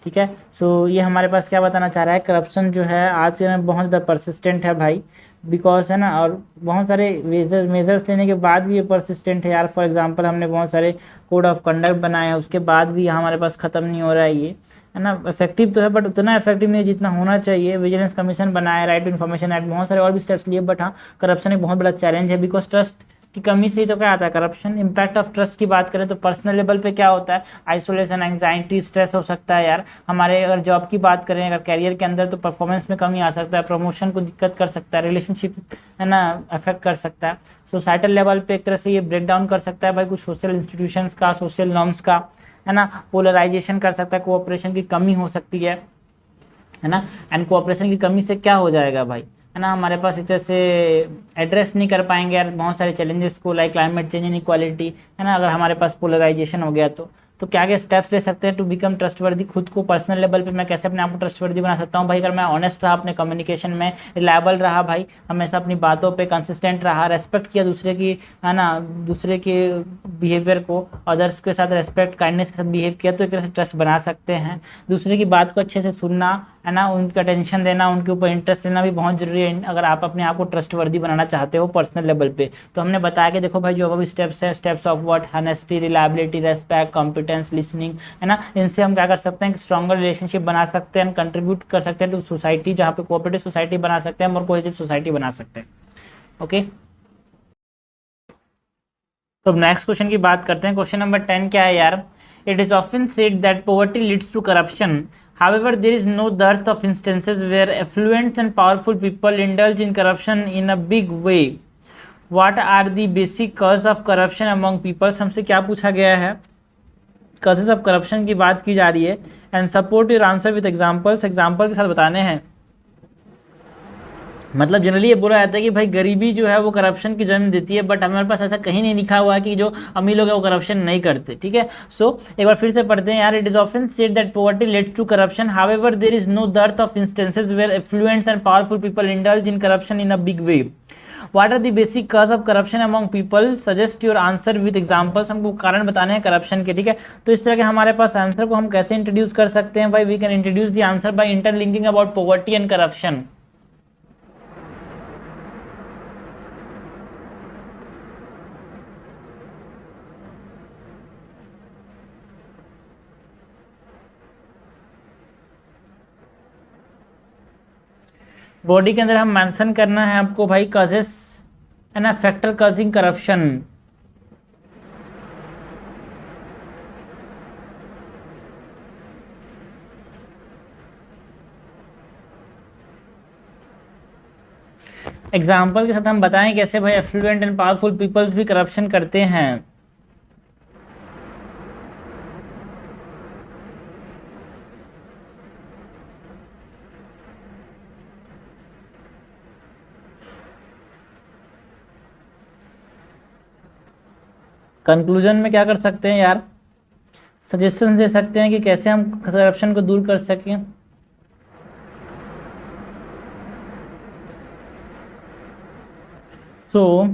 ठीक है, सो ये हमारे पास क्या बताना चाह रहा है, corruption जो है आज के में बहुत ज़्यादा परसिस्टेंट है भाई, बिकॉज है ना, और बहुत सारे मेजर्स लेने के बाद भी ये परसिस्टेंट है यार। फॉर एग्जांपल हमने बहुत सारे कोड ऑफ कंडक्ट बनाए हैं, उसके बाद भी हमारे पास ख़त्म नहीं हो रहा है ये, है ना। इफेक्टिव तो है बट उतना इफेक्टिव नहीं जितना होना चाहिए। विजिलेंस कमीशन बनाया, राइट टू इन्फॉर्मेशन एक्ट, बहुत सारे और भी स्टेप्स लिए, बट हाँ करप्शन एक बहुत बड़ा चैलेंज है, बिकॉज ट्रस्ट की कमी से ही तो क्या आता है करप्शन। इम्पैक्ट ऑफ ट्रस्ट की बात करें तो पर्सनल लेवल पे क्या होता है, आइसोलेशन, एंग्जाइटी, स्ट्रेस हो सकता है यार। हमारे अगर जॉब की बात करें, अगर कैरियर के अंदर, तो परफॉर्मेंस में कमी आ सकता है, प्रमोशन को दिक्कत कर सकता है, रिलेशनशिप है ना अफेक्ट कर सकता है। सोसाइटल लेवल पे एक तरह से ये ब्रेक डाउन कर सकता है भाई कुछ सोशल इंस्टीट्यूशंस का, सोशल नॉर्म्स का, है ना। पोलराइजेशन कर सकता है, कोऑपरेशन की कमी हो सकती है ना। एंड कोऑपरेशन की कमी से क्या हो जाएगा भाई, है ना, हमारे पास एक तरह से एड्रेस नहीं कर पाएंगे यार बहुत सारे चैलेंजेस को, लाइक क्लाइमेट चेंज, इनइक्वालिटी, है ना। अगर हमारे पास पोलराइजेशन हो गया तो क्या क्या स्टेप्स ले सकते हैं टू बिकम ट्रस्टवर्दी। खुद को पर्सनल लेवल पे मैं कैसे अपने आप को ट्रस्टवर्दी बना सकता हूँ भाई, अगर मैं ऑनेस्ट रहा अपने कम्युनिकेशन में, रिलायबल रहा भाई, हमेशा अपनी बातों पे कंसिस्टेंट रहा, रेस्पेक्ट किया दूसरे की, है ना, दूसरे के बिहेवियर को, अदर्स के साथ रेस्पेक्ट, काइंडनेस के साथ बिहेव किया, तो एक तरह से ट्रस्ट बना सकते हैं। दूसरे की बात को अच्छे से सुनना, है ना, उनका अटेंशन देना, उनके ऊपर इंटरेस्ट लेना भी बहुत जरूरी है अगर आप अपने आप को ट्रस्टवर्दी बनाना चाहते हो पर्सनल लेवल पे। तो हमने बताया कि देखो भाई जो अभी स्टेप्स है, steps of what, honesty, reliability, respect, competence, listening, है ना, इनसे हम क्या कर सकते हैं कि स्ट्रॉन्गर रिलेशनशिप बना सकते हैं, कंट्रीब्यूट कर सकते हैं टू सोसाइटी, जहाँ पे कोऑपरेटिव सोसाइटी बना सकते हैं और कोहेसिव सोसाइटी बना सकते हैं। ओके, तो अब नेक्स्ट क्वेश्चन की बात करते हैं। क्वेश्चन नंबर 10 क्या है यार, it is often said that poverty leads to corruption, however there is no dearth of instances where affluent and powerful people indulge in corruption in a big way. What are the basic causes of corruption among peoples? हमसे क्या पूछा गया है, causes of corruption की बात की जा रही है, and support your answer with examples, example के साथ बताने हैं। मतलब जनरली ये बोला जाता है कि भाई गरीबी जो है वो करप्शन की जन्म देती है, बट हमारे पास ऐसा कहीं नहीं लिखा हुआ है कि जो अमीर लोग हैं वो करप्शन नहीं करते, ठीक है। सो एक बार फिर से पढ़ते हैं यार, it is often said that poverty leads to corruption, however there is no dearth of instances where affluent and powerful people indulge in corruption in a big way. What are the basic cause of corruption among people? Suggest your answer with examples. हमको कारण बताने हैं corruption के, ठीक है। तो इस तरह के हमारे पास आंसर को हम कैसे इंट्रोड्यूस कर सकते हैं भाई, we can introduce the answer by interlinking about poverty and corruption. Body के अंदर हम मेंशन करना है आपको भाई कॉजेस, है ना, फैक्टर कॉजिंग करप्शन। एग्जाम्पल के साथ हम बताएं कैसे भाई एफ्लुएंट एंड पावरफुल पीपल्स भी करप्शन करते हैं। कंक्लूजन में क्या कर सकते हैं यार, सजेशन दे सकते हैं कि कैसे हम करप्शन को दूर कर सकें। सो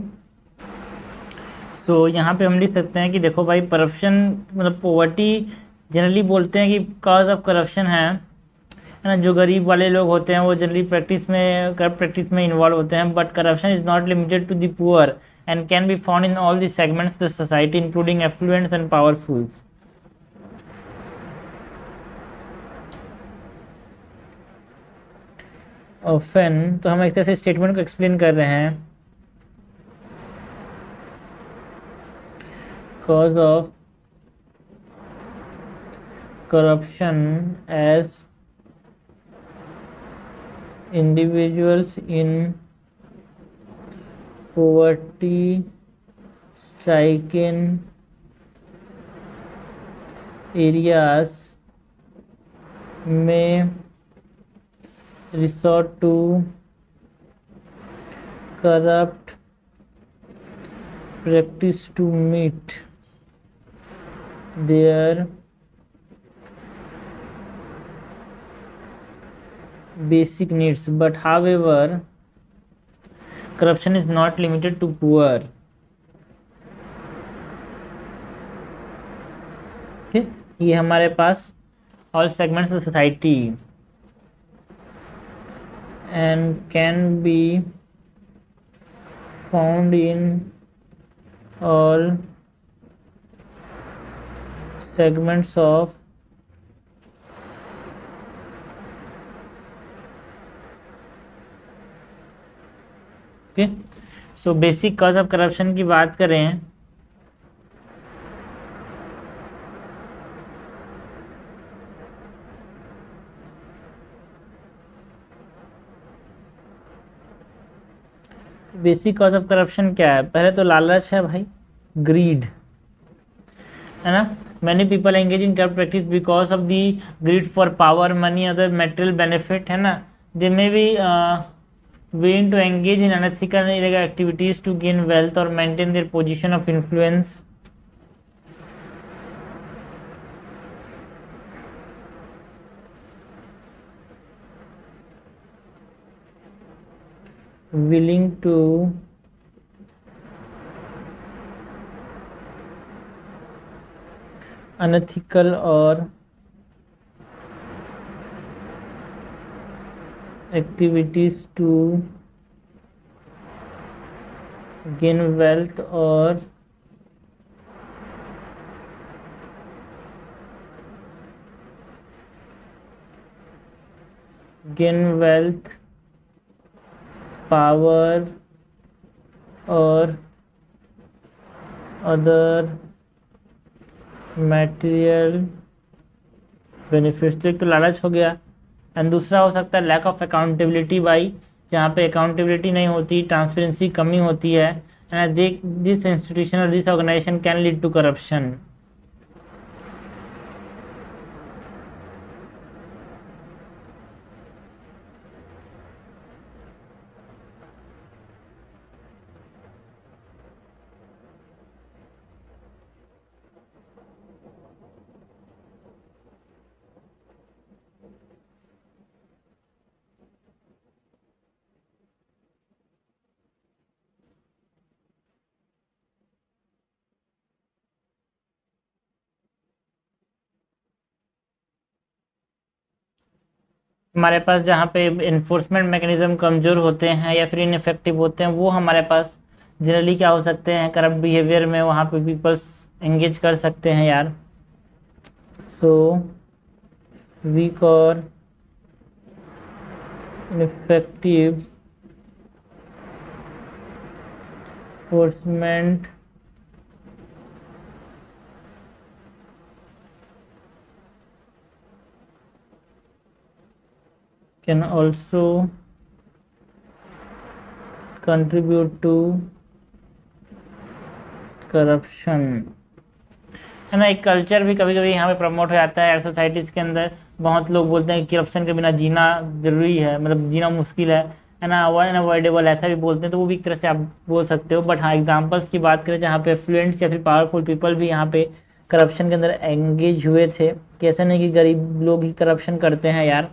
यहाँ पे हम लिख सकते हैं कि देखो भाई करप्शन मतलब पॉवर्टी जनरली बोलते हैं कि कॉज ऑफ करप्शन है ना, जो गरीब वाले लोग होते हैं वो जनरली करप्ट प्रैक्टिस में इन्वॉल्व होते हैं, but corruption is not limited to the poor and can be found in all the segments of the society including affluents and powerfuls. Often तो हम एक तरह से स्टेटमेंट को एक्सप्लेन कर रहे हैं, cause of corruption as individuals in poverty stricken areas में resort to corrupt practice to meet their basic needs, but however corruption is not limited to poor. Okay, ये हमारे पास all segments of society and can be found in all segments of okay. So basic cause of corruption की बात करें basic cause of corruption क्या है? पहले तो लालच है भाई, ग्रीड है ना. Many people engage in corrupt practice because of the greed for power, money, other material benefit, है ना. They may be willing to engage in unethical and illegal activities to gain wealth or maintain their position of influence. Willing to unethical or activities to gain wealth or power or other material benefits. तो एक तो लालच हो गया, and दूसरा हो सकता है लैक ऑफ अकाउंटेबिलिटी बाई, जहाँ पे अकाउंटेबिलिटी नहीं होती, ट्रांसपेरेंसी कमी होती है, एंड दिस इंस्टीट्यूशन और this organization can lead to corruption. हमारे पास जहाँ पे इन्फोर्समेंट मैकेनिज्म कमज़ोर होते हैं या फिर इनफेक्टिव होते हैं, वो हमारे पास जनरली क्या हो सकते हैं, करप्ट बिहेवियर में वहाँ पे पीपल्स एंगेज कर सकते हैं यार. सो वीक और ineffective enforcement can also contribute to corruption, है ना. एक कल्चर भी कभी कभी यहाँ पे प्रमोट हो जाता है यार सोसाइटीज़ के अंदर. बहुत लोग बोलते हैं कि करप्शन के बिना जीना जरूरी है, मतलब जीना मुश्किल है ना, अनअवॉइडेबल, ऐसा भी बोलते हैं. तो वो भी एक तरह से आप बोल सकते हो. बट हाँ, एग्जांपल्स की बात करें जहाँ पे एफ्लुएंट्स या फिर पावरफुल पीपल भी यहाँ पे करप्शन के अंदर एंगेज हुए थे, कि ऐसा नहीं कि गरीब लोग ही करप्शन करते हैं यार.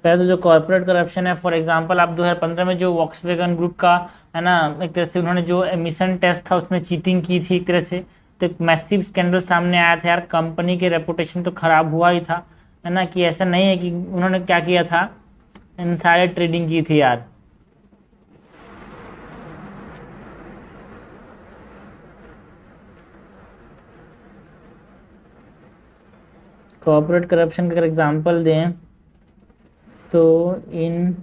पहले तो जो कॉर्पोरेट करप्शन है, फॉर एग्जांपल आप 2015 में जो वॉक्सवैगन ग्रुप का है ना, एक तरह से उन्होंने जो एमिशन टेस्ट था उसमें चीटिंग की थी एक तरह से, तो एक मैसिव स्कैंडल सामने आया था यार. कंपनी के रेपुटेशन तो खराब हुआ ही था, है ना. कि ऐसा नहीं है कि उन्होंने क्या किया था, इनसाइडर ट्रेडिंग की थी यार. कॉर्पोरेट करप्शन का अगर एग्जांपल दें तो इन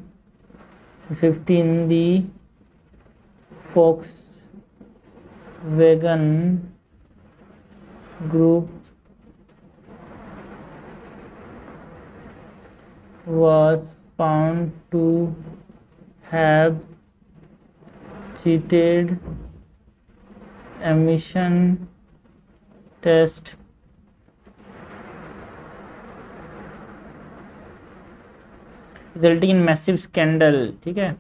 15 दी Volkswagen group was found to have cheated emission test resulting in massive scandal. ठीक है,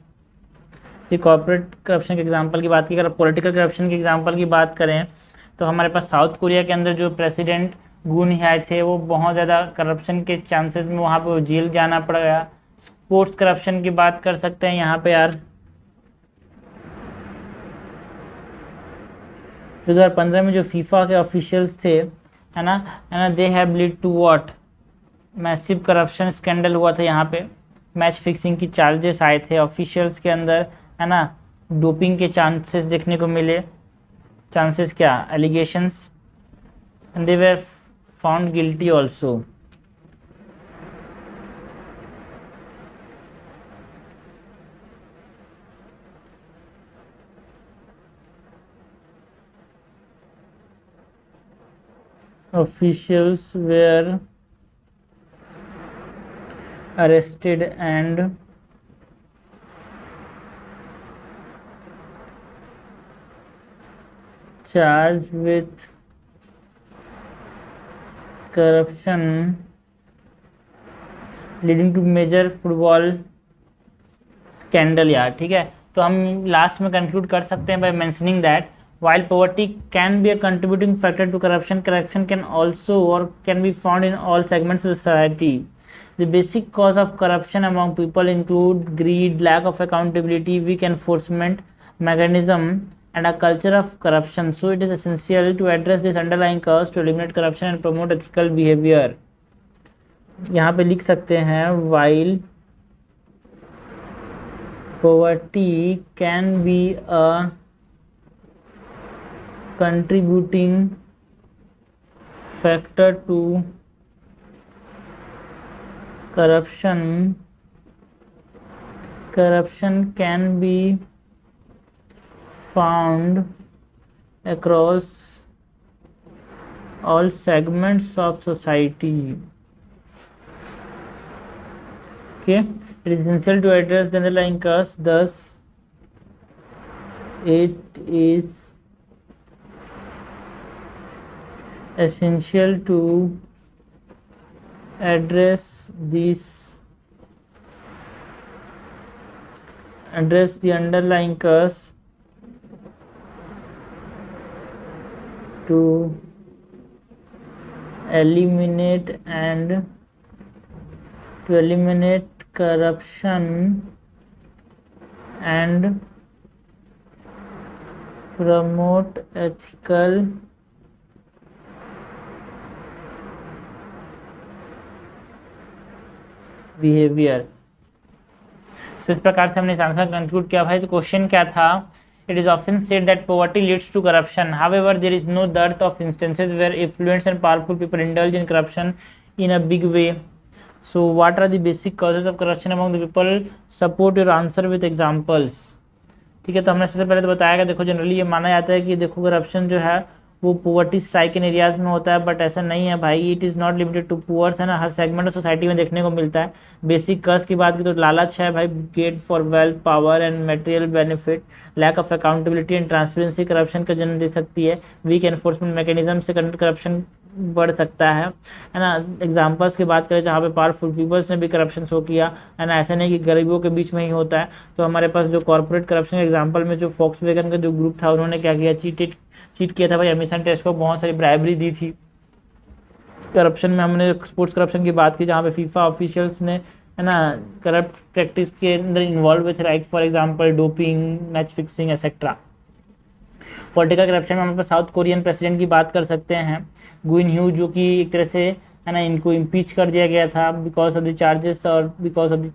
ये कॉर्पोरेट करप्शन के एग्जांपल की बात की, अगर पॉलिटिकल करप्शन के एग्जांपल की बात करें तो हमारे पास साउथ कोरिया के अंदर जो प्रेसिडेंट गून आए थे वो बहुत ज़्यादा करप्शन के चांसेस में वहाँ पे जेल जाना पड़ गया। स्पोर्ट्स करप्शन की बात कर सकते हैं यहाँ पे यार, 2015 में जो फीफा के ऑफिशियल्स थे है ना, they have lead to what, massive corruption scandal हुआ था यहाँ पे, मैच फिक्सिंग की चार्जेस आए थे ऑफिशियल्स के अंदर है ना, डोपिंग के चांसेस देखने को मिले, चांसेस क्या, allegations, and they were found guilty also. Officials were arrested and charged with corruption leading to major football scandal यार। ठीक है, तो हम लास्ट में कंक्लूड कर सकते हैं by mentioning that while poverty can be a contributing factor to corruption, corruption can also or can be found in all segments of society. The basic cause of corruption among people include greed, lack of accountability, weak enforcement mechanism, and a culture of corruption. So it is essential to address this underlying cause to eliminate corruption and promote ethical behavior. यहाँ पे लिख सकते हैं while poverty can be a contributing factor to corruption, corruption can be found across all segments of society. Okay, it is essential to address the underlying cause, thus it is essential to address the underlying cause to eliminate corruption and promote ethical behaviour. So इस प्रकार से हमने इस answer conclude किया भाई। तो question क्या था, it is often said that poverty leads to corruption, however there is no dearth of instances where affluent and powerful people indulge in corruption in a big way. So what are the basic causes of corruption among the people? Support your answer with examples. ठीक है, तो हमने सबसे पहले तो बताया कि देखो जनरली ये माना जाता है कि देखो करप्शन जो है वो पोवर्टी स्ट्राइक इन एरियाज में होता है, बट ऐसा नहीं है भाई, it is not limited to poors है ना, हर सेगमेंट ऑफ सोसाइटी में देखने को मिलता है। बेसिक कज की बात की तो लालच है भाई, greed for wealth, power and material benefit, lack of accountability and transparency corruption का जन्म दे सकती है, वीक एनफोर्समेंट मैकेनिज्म से करप्शन बढ़ सकता है ना। एग्जांपल्स की बात करें जहाँ पे पावरफुल पीपल्स ने भी करप्शन शो किया है ना, ऐसा नहीं कि गरीबों के बीच में ही होता है। तो हमारे पास जो कॉर्पोरेट करप्शन के एग्जांपल में जो फॉक्सवैगन का जो ग्रुप था उन्होंने क्या किया, चीट किया था भाई, एमिशन टेस्ट को बहुत सारी ब्राइबरी दी थी। करप्शन में हमने स्पोर्ट्स करप्शन की बात की जहाँ पे फीफा ऑफिशियल्स ने है ना करप्ट प्रैक्टिस के अंदर इन्वॉल्व हुए थे, right, for example doping, match fixing etcetera. Political corruption में हम साउथ कोरियन प्रेसिडेंट की बात कर सकते हैं, गुइन ह्यू, जो कि एक तरह से है ना इनको इम्पीच कर दिया गया था बिकॉज ऑफ द चार्जेस और बिकॉज ऑफ द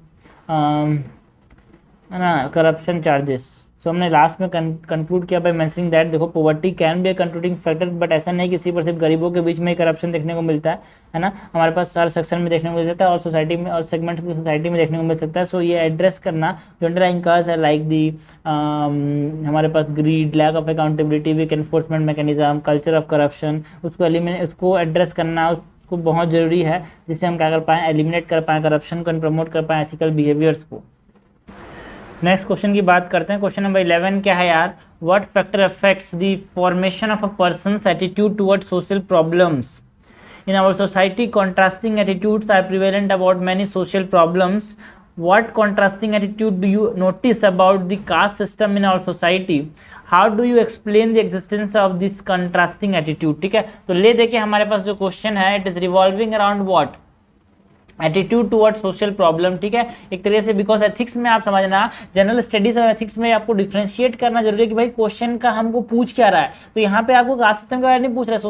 है ना करप्शन चार्जेस। सो हमने लास्ट में कंक्लूड किया बाय मेंशनिंग दैट, देखो poverty can be A contributing factor, but ऐसा नहीं कि सिर्फ गरीबों के बीच में करप्शन देखने को मिलता है ना, हमारे पास हर सेक्शन में देखने को मिल सकता है और सोसाइटी में और सेगमेंट ऑफ सोसाइटी में देखने को मिल सकता है। सो ये एड्रेस करना जो अंडरलाइंग कॉज है लाइक दी हमारे पास greed, lack of accountability, weak enforcement mechanism, culture of corruption, उसको एड्रेस करना उसको बहुत ज़रूरी है, जिससे हम क्या कर पाएँ, एलिमिनेट कर पाएँ करप्शन को, प्रमोट कर पाएँ एथिकल बिहेवियर्स को। नेक्स्ट क्वेश्चन की बात करते हैं। क्वेश्चन नंबर 11 क्या है यार, what factor affects the formation of a person's attitude toward social problems in our society? Contrasting attitudes are prevalent about many social problems. What contrasting attitude do you notice about the caste system in our society? How do you explain the existence of this contrasting attitude? ठीक है, तो ले देखिए हमारे पास जो question है, it is revolving around what, attitude toward social problem. ठीक है, एक तरह से बिकॉज एथिक्स में आप समझना, जनरल स्टडीज और एथिक्स में आपको डिफरेंशिएट करना जरूरी है कि भाई क्वेश्चन का हमको पूछ क्या रहा है। तो यहाँ पे आपको कास्ट सिस्टम के बारे में नहीं पूछ रहा है,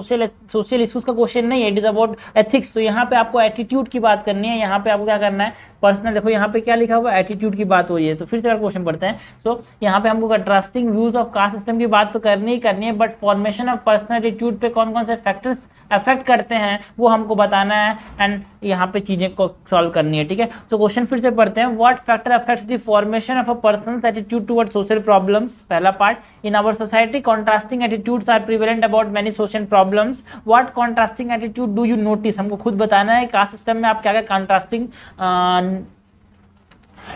सोशल इश्यूज का क्वेश्चन नहीं है, इट इज अबाउट एथिक्स। तो यहाँ पे आपको एटीट्यूड की बात करनी है, यहाँ पे आपको क्या करना है, पर्सनल। देखो यहाँ पे क्या लिखा हुआ है, एटीट्यूड की बात हो रही है। तो फिर से अगर क्वेश्चन पढ़ते हैं, तो यहाँ पे हमको contrasting views of cast system की बात तो करनी ही करनी है, but formation of personal attitude पे कौन कौन से फैक्टर्स अफेक्ट करते हैं वो हमको बताना है, एंड यहाँ पे चीजें को सॉल्व करनी है। ठीक है, तो क्वेश्चन फिर से पढ़ते हैं। What factor affects the formation of a person's attitude toward social problems? पहला part, in our society contrasting attitudes are prevalent about many social problems. What contrasting attitude do you notice? हमको खुद बताना है caste system में आप क्या क्या contrasting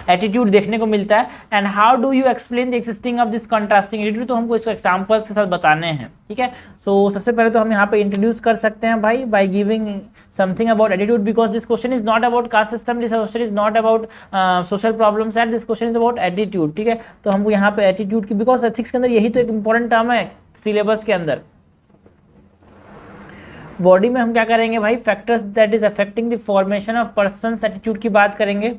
attitude देखने को मिलता है, and how do you explain the existing of this contrasting attitude? तो हमको इसको एग्जांपल्स के साथ बताने हैं। ठीक है, सो सबसे पहले तो हम यहाँ पे इंट्रोड्यूस कर सकते हैं भाई by giving something about attitude, because this question is not about caste system, this question is not about social problems and this question is about attitude. ठीक है, तो हमको यहाँ पे एटीट्यूड की, बिकॉज एथिक्स के अंदर यही तो एक इंपॉर्टेंट टर्म है सिलेबस के अंदर। बॉडी में हम क्या करेंगे भाई, factors that is affecting the formation of persons attitude की बात करेंगे।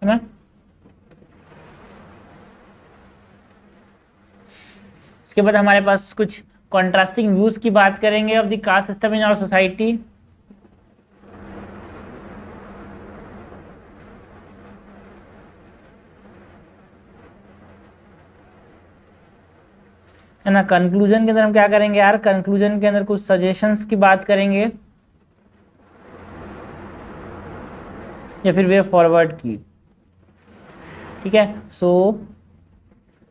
है ना, उसके बाद हमारे पास कुछ कॉन्ट्रास्टिंग व्यूज की बात करेंगे of the caste system in our society. है ना, कंक्लूजन के अंदर हम क्या करेंगे यार, कंक्लूजन के अंदर कुछ सजेशंस की बात करेंगे या फिर वे फॉरवर्ड की। ठीक है, सो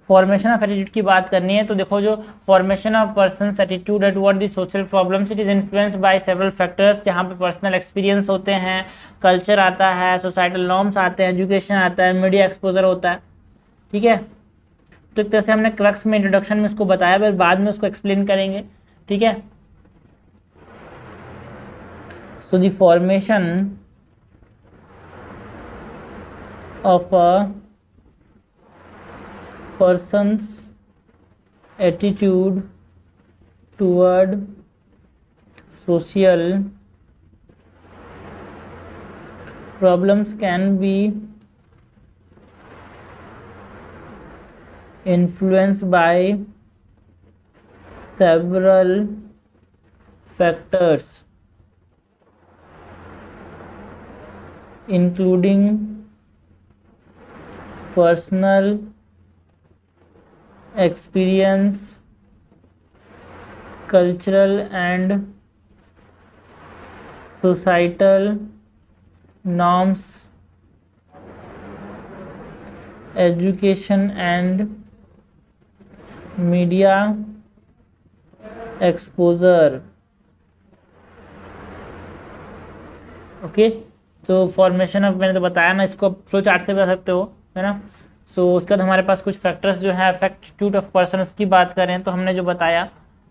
फॉर्मेशन ऑफ एटीट्यूड की बात करनी है। तो देखो, जो formation of persons attitude toward the social problems, it is influenced by several factors, जहाँ पे पर्सनल एक्सपीरियंस होते हैं, कल्चर आता है, सोसाइटल नॉर्म्स आते हैं, एजुकेशन आता है, मीडिया एक्सपोजर होता है। ठीक है, तो एक तरह से हमने क्रक्स में इंट्रोडक्शन में उसको बताया, फिर बाद में उसको एक्सप्लेन करेंगे। ठीक है, so the formation of a person's attitude toward social problems can be influenced by several factors, including personal experience, cultural and societal norms, education and media exposure। Okay, तो फॉर्मेशन ऑफ, मैंने तो बताया ना, इसको flow chart से बता सकते हो, है ना। सो उसके बाद हमारे पास कुछ फैक्टर्स जो है एटीट्यूड ऑफ पर्सन, उसकी बात करें तो हमने जो बताया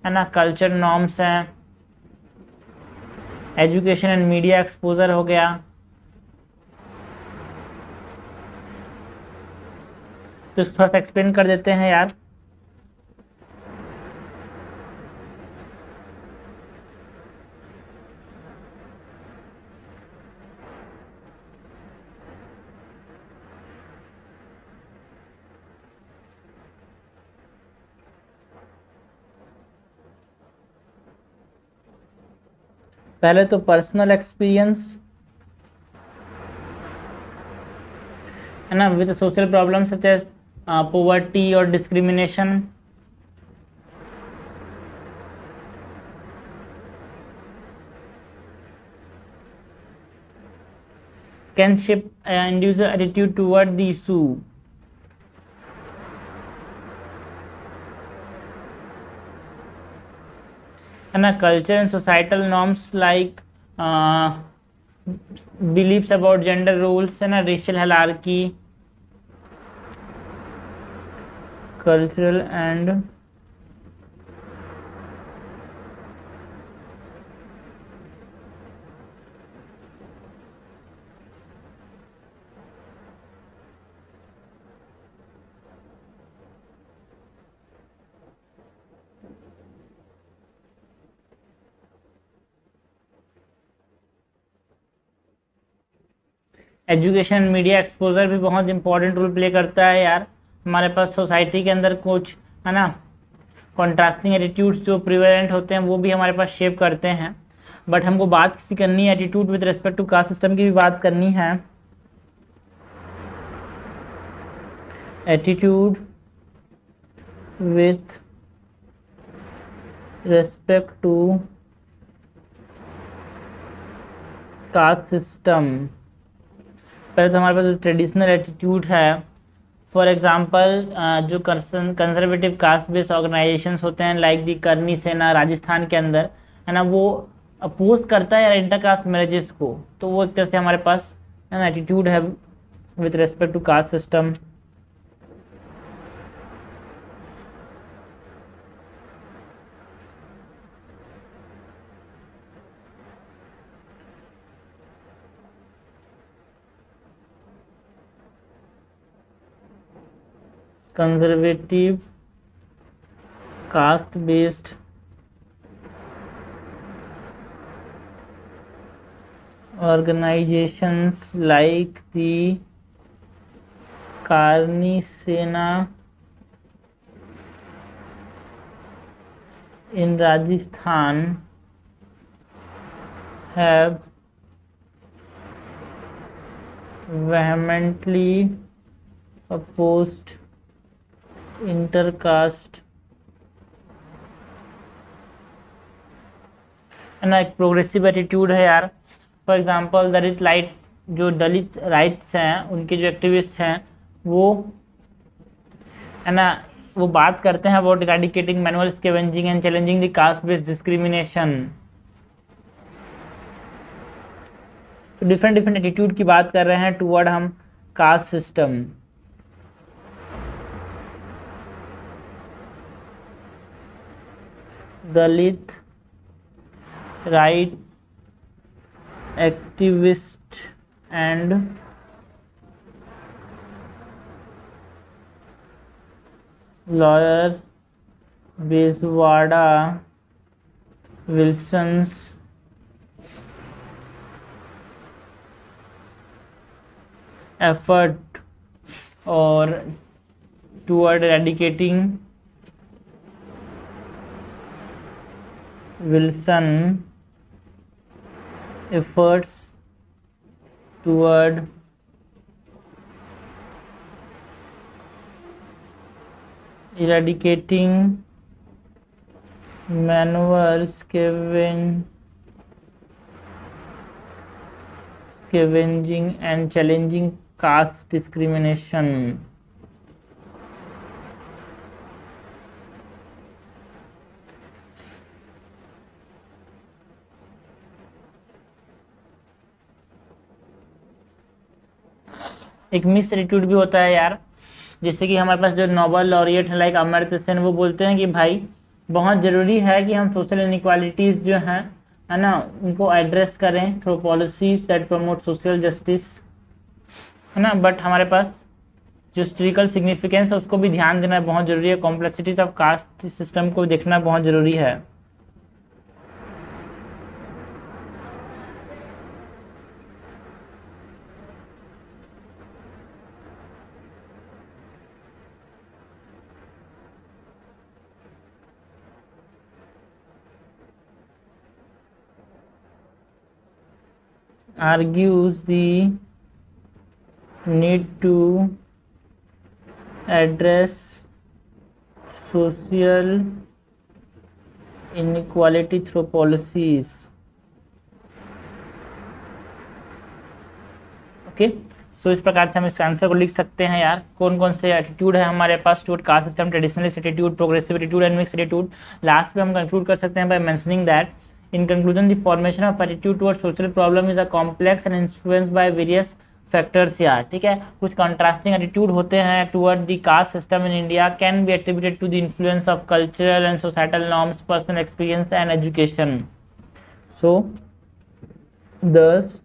है ना, कल्चर नॉर्म्स हैं, एजुकेशन एंड मीडिया एक्सपोजर हो गया। तो थोड़ा सा एक्सप्लेन कर देते हैं यार। पहले तो पर्सनल एक्सपीरियंस है ना, with social problem such as poverty और discrimination. Can shape individual attitude toward the issue। है ना, culture and societal norms like beliefs about gender roles, है ना, racial hierarchy, cultural and education media exposure भी बहुत important role play करता है यार। हमारे पास सोसाइटी के अंदर कुछ, है ना, कॉन्ट्रास्टिंग एटीट्यूड्स जो प्रिवेलेंट होते हैं वो भी हमारे पास शेप करते हैं। बट हमको बात किसी करनी है attitude with respect to caste system की भी बात करनी है। Attitude with respect to caste system. पहले तो हमारे पास जो ट्रेडिशनल एटीट्यूड है, फॉर एग्जांपल जो कंजर्वेटिव कास्ट बेस्ड ऑर्गेनाइजेशंस होते हैं लाइक दी करनी सेना राजस्थान के अंदर, है ना, वो अपोज करता है इंटर कास्ट मैरिजेस को। तो वो एक तरह से हमारे पास, है ना, एटीट्यूड है with respect to caste system. Conservative caste based organizations like the Karni Sena in Rajasthan have vehemently opposed intercaste, है ना, एक प्रोग्रेसिव एटीट्यूड है यार। फॉर एग्जांपल दलित राइट्स हैं, उनके जो एक्टिविस्ट हैं वो, है ना, वो बात करते हैं about eradicating manual scavenging and challenging the caste based discrimination. तो डिफरेंट डिफरेंट एटीट्यूड की बात कर रहे हैं टुवर्ड हम caste system. Dalit right activist and lawyer Bezawada Wilson's effort और toward एरेडिकेटिंग Wilson efforts toward eradicating manual scavenging and challenging caste discrimination। एक mix attitude भी होता है यार, जैसे कि हमारे पास जो नोबल लॉरिएट है लाइक अमर्त्य सेन, वो बोलते हैं कि भाई बहुत ज़रूरी है कि हम सोशल इनइक्वालिटीज़ जो हैं, है ना, उनको एड्रेस करें through policies that promote social justice, है ना। बट हमारे पास जो हिस्टोरिकल सिग्निफिकेंस है उसको भी ध्यान देना बहुत ज़रूरी है, कॉम्प्लेक्सिटीज ऑफ कास्ट सिस्टम को देखना बहुत ज़रूरी है। argues the need to address social inequality through policies. Okay, so इस प्रकार से हम इस आंसर को लिख सकते हैं यार। कौन कौन से एटीट्यूड है हमारे पास? Toward caste system, traditionalist attitude, progressive attitude and mix attitude. Last में हम कंक्लूड कर सकते हैं by mentioning that in conclusion the formation of attitude toward social problem is a complex and influenced by various factors यार। ठीक है, कुछ contrasting attitude होते हैं toward the caste system in India, can be attributed to the influence of cultural and societal norms, personal experience and education. सो दस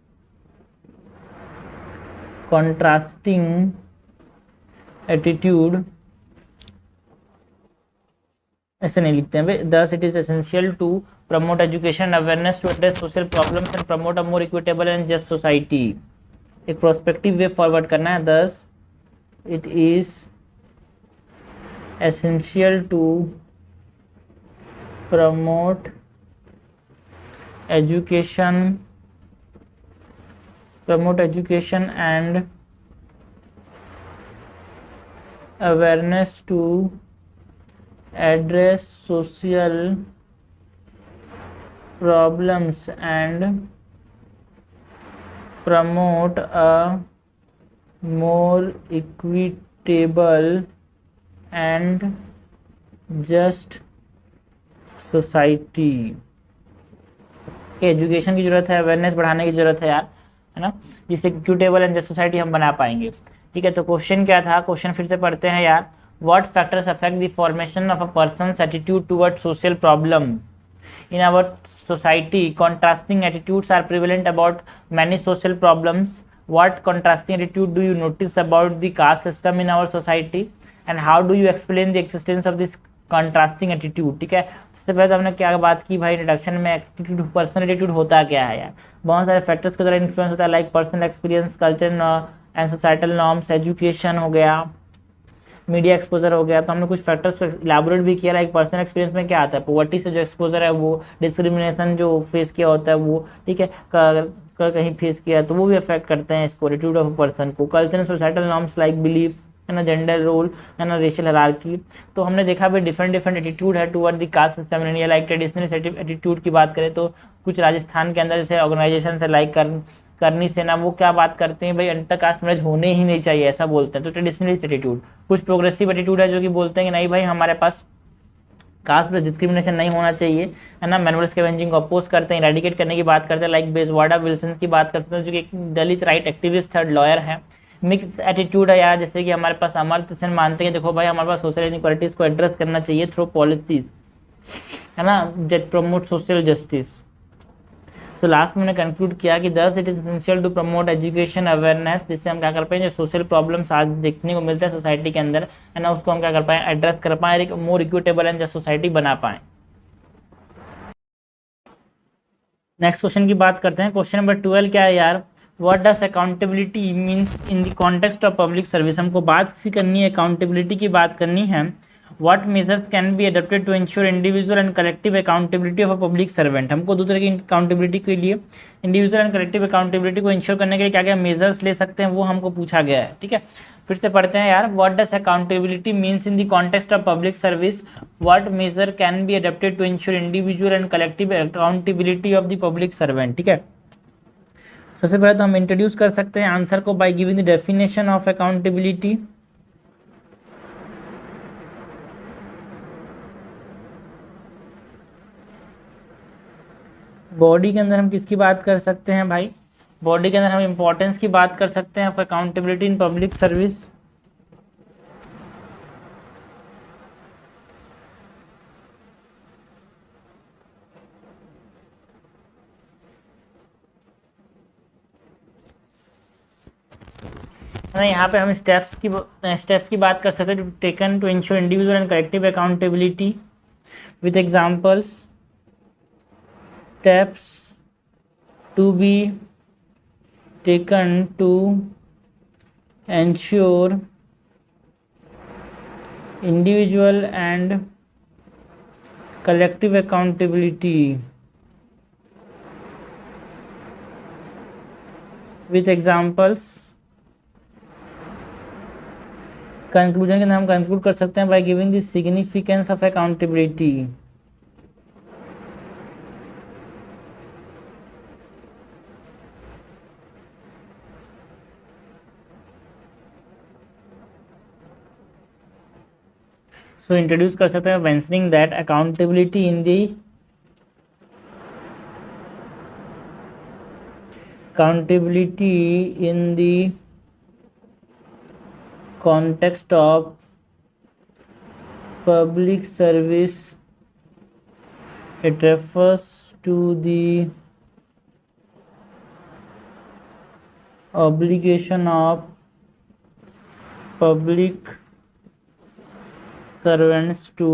contrasting attitude, ऐसे नहीं लिखते हैं भाई। thus it is essential to promote education awareness to address social problems and promote a more equitable and just society। एक prospective way forward करना है। thus it is essential to promote education and awareness to address social problems and promote a more equitable and just society। Education की जरूरत है, awareness बढ़ाने की जरूरत है यार, है ना, जिससे इक्विटेबल एंड जस्ट सोसाइटी हम बना पाएंगे। ठीक है, तो क्वेश्चन क्या था? क्वेश्चन फिर से पढ़ते हैं यार। What factors affect the formation of a person's attitude toward social problem in our society? Contrasting attitudes are prevalent about many social problems. What contrasting attitude do you notice about the caste system in our society and how do you explain the existence of this contrasting attitude? ठीक है, सबसे पहले तो हमने क्या बात की भाई इंट्रोडक्शन में, एटीट्यूड, पर्सनल एटीट्यूड होता क्या है यार? बहुत सारे फैक्टर्स के द्वारा इन्फ्लुएंस होता है, like personal experience, culture and societal norms, education हो गया, मीडिया एक्सपोजर हो गया। तो हमने कुछ फैक्टर्स को इलैबोरेट भी किया, लाइक पर्सनल एक्सपीरियंस में क्या आता है? पॉवर्टी से जो एक्सपोजर है वो, डिस्क्रिमिनेशन जो फेस किया होता है वो, ठीक है, कहीं फेस किया है तो वो भी अफेक्ट करते हैं इसको, एटीट्यूड ऑफ पर्सन को। Culture and societal norms like belief, है ना, जेंडर रोल, है ना, रेशियल हायरार्की। तो हमने देखा भाई डिफरेंट एटीट्यूड है toward the caste system in India. Like traditional attitude की बात करें तो कुछ राजस्थान के अंदर जैसे ऑर्गेनाइजेशन से लाइक करनी से ना, वो क्या बात करते हैं भाई इंटर कास्ट मैरिज होने ही नहीं चाहिए, ऐसा बोलते हैं। तो ट्रेडिशनलिस्ट एटीट्यूड। कुछ प्रोग्रेसिव एटीट्यूड है जो कि बोलते हैं कि नहीं भाई हमारे पास कास्ट पर डिस्क्रिमिनेशन नहीं होना चाहिए, है ना, मैनुअल स्कैवेंजिंग को अपोज करते हैं, इरेडिकेट करने की बात करते हैं, लाइक बेजवाड़ा विल्सन की बात करते हैं जो कि एक दलित राइट एक्टिविस्ट थर्ड लॉयर है। मिक्स एटीट्यूड है यार, जैसे कि हमारे पास अमर्त्य सेन मानते हैं देखो भाई हमारे पास सोशल इनइक्वालिटीज को एड्रेस करना चाहिए थ्रू पॉलिसीज, है ना, दैट प्रमोट सोशल जस्टिस। तो लास्ट में हमने कंक्लूड किया कि thus it is essential to promote education awareness, जिससे हम क्या कर पाएं जो सोशल प्रॉब्लम्स आज देखने को मिलता है सोसाइटी के अंदर, है ना, उसको हम क्या कर पाएं एड्रेस कर पाएं, एक मोर इक्विटेबल एंड जस्ट सोसाइटी बना पाएं। नेक्स्ट क्वेश्चन की बात करते हैं। क्वेश्चन नंबर 12 क्या है यार? What does accountability means in the context of public service? हमको बात सी करनी है, अकाउंटेबिलिटी की बात करनी है। What measures can be adopted to ensure individual and collective accountability of a public servant? हमको दो तरह की अकाउंटेबिलिटी के लिए, इंडिविजुअल एंड कलेक्टिव अकाउंटेबिलिटी को इंश्योर करने के लिए क्या क्या मेजर्स ले सकते हैं वो हमको पूछा गया है। ठीक है, फिर से पढ़ते हैं यार। What does accountability means in the context of public service? What measure can be adopted to ensure individual and collective accountability of the public servant? ठीक है, सबसे पहले तो हम इंट्रोड्यूस कर सकते हैं आंसर को bye giving the definition of accountability. Body के अंदर हम किसकी बात कर सकते हैं भाई? बॉडी के अंदर हम इंपॉर्टेंस की बात कर सकते हैं of accountability in public service. ना यहाँ पे हम स्टेप्स की बात कर सकते हैं taken to ensure individual and collective accountability with examples. Steps to be taken to ensure individual and collective accountability with examples. Conclusion के नाम कंक्लूड कर सकते हैं by giving the significance of accountability. So introduce कर सकते हैं mentioning that accountability in the context of public service, it refers to the obligation of public servants to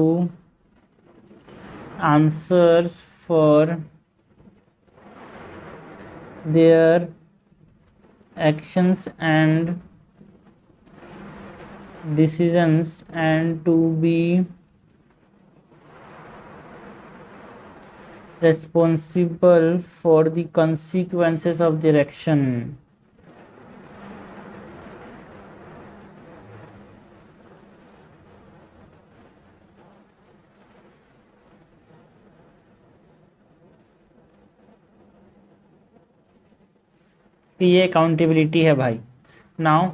answer for their actions and decisions and to be responsible for the consequences of their action। ये accountability है भाई। Now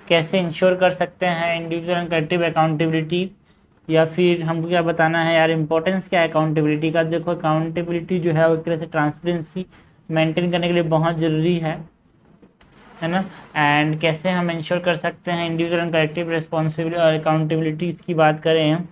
कैसे ensure कर सकते हैं individual and collective accountability, या फिर हमको क्या बताना है यार, इंपॉर्टेंस क्या है अकाउंटेबिलिटी का। देखो अकाउंटेबिलिटी जो है वो एक तरह से ट्रांसपेरेंसी मेंटेन करने के लिए बहुत ज़रूरी है ना। एंड कैसे हम इंश्योर कर सकते हैं इंडिविजुअल एंड कलेक्टिव रिस्पॉन्सिबिलिटी और अकाउंटेबिलिटी की बात करें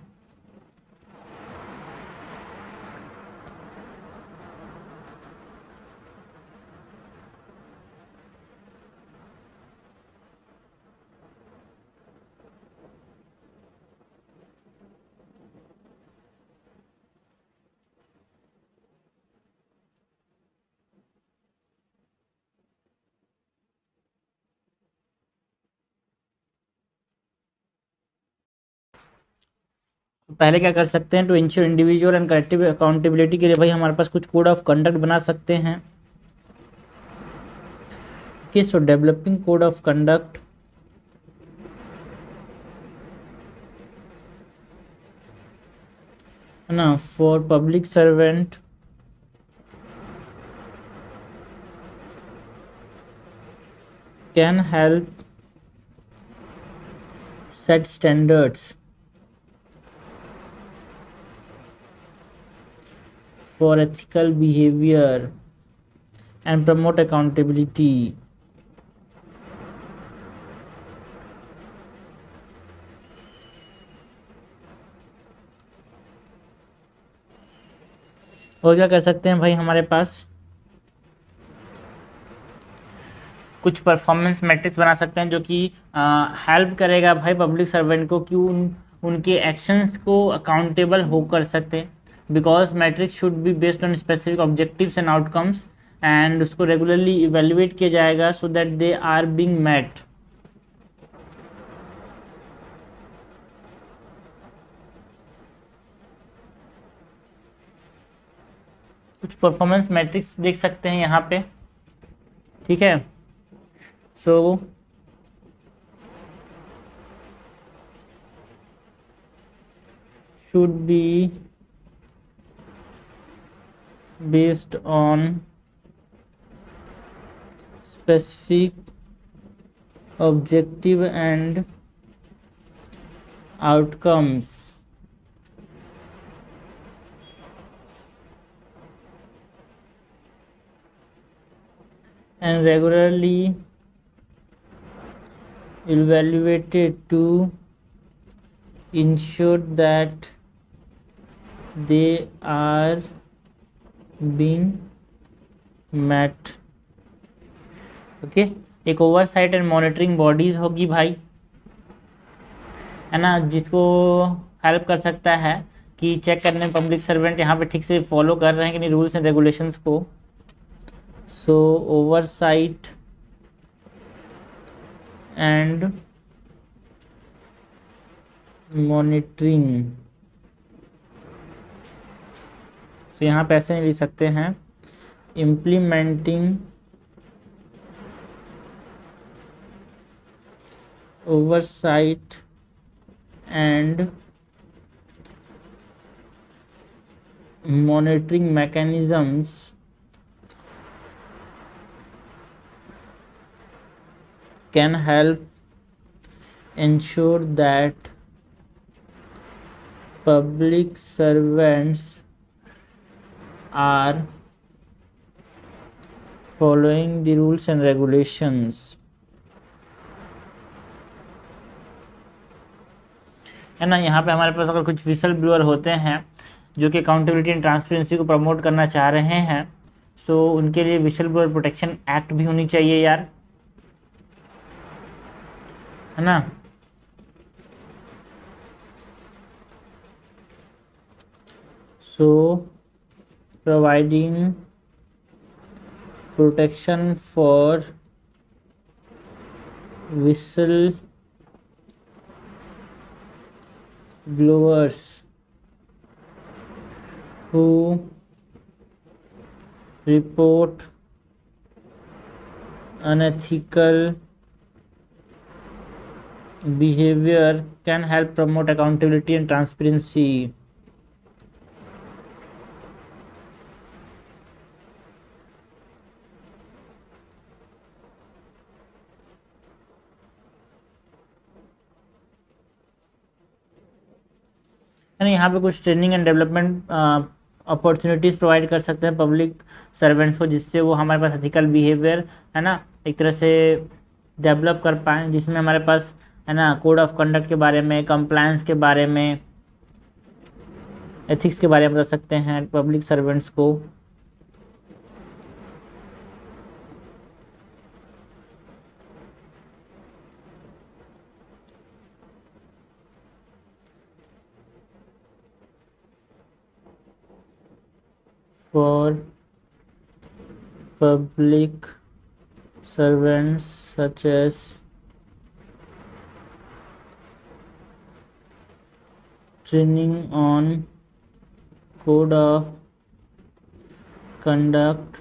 पहले क्या कर सकते हैं, to ensure individual and collective accountability के लिए भाई हमारे पास कुछ कोड ऑफ कंडक्ट बना सकते हैं। Okay, so developing code of conduct है ना for public servant can help set standards for ethical behavior and promote accountability। और क्या कर सकते हैं भाई, हमारे पास कुछ परफॉर्मेंस मैट्रिक्स बना सकते हैं जो कि हेल्प करेगा भाई पब्लिक सर्वेंट को कि उनके एक्शंस को अकाउंटेबल हो कर सकते हैं। Because matrix should be based on specific objectives and outcomes, and उसको रेगुलरली इवेल्युएट किया जाएगा so that they are being met. कुछ परफॉर्मेंस मैट्रिक्स देख सकते हैं यहाँ पे, ठीक है। So should be based on specific objective and outcomes, and regularly evaluated to ensure that they are being met। Okay, एक ओवरसाइट एंड मॉनिटरिंग बॉडीज होगी भाई, है ना, जिसको हेल्प कर सकता है कि चेक करने पब्लिक सर्वेंट यहाँ पे ठीक से फॉलो कर रहे हैं कि नहीं रूल्स एंड रेगुलेशंस को। सो ओवरसाइट एंड मॉनिटरिंग, तो यहाँ पे ऐसे नहीं लिख सकते हैं, implementing oversight and monitoring mechanisms can help ensure that public servants are following the rules and regulations. है ना, यहाँ पे हमारे पास अगर कुछ विसल ब्लोअर होते हैं जो कि अकाउंटेबिलिटी एंड ट्रांसपेरेंसी को प्रमोट करना चाह रहे हैं, सो उनके लिए विसल ब्लोअर प्रोटेक्शन एक्ट भी होनी चाहिए यार, है ना। So providing protection for whistle blowers who report unethical behavior can help promote accountability and transparency. यानी यहाँ पे कुछ training and development opportunities provide कर सकते हैं पब्लिक सर्वेंट्स को, जिससे वो हमारे पास एथिकल बिहेवियर, है ना, एक तरह से डेवलप कर पाएँ, जिसमें हमारे पास, है ना, कोड ऑफ कंडक्ट के बारे में, कंप्लायंस के बारे में, एथिक्स के बारे में बता सकते हैं पब्लिक सर्वेंट्स को। For public servants such as training on code of conduct,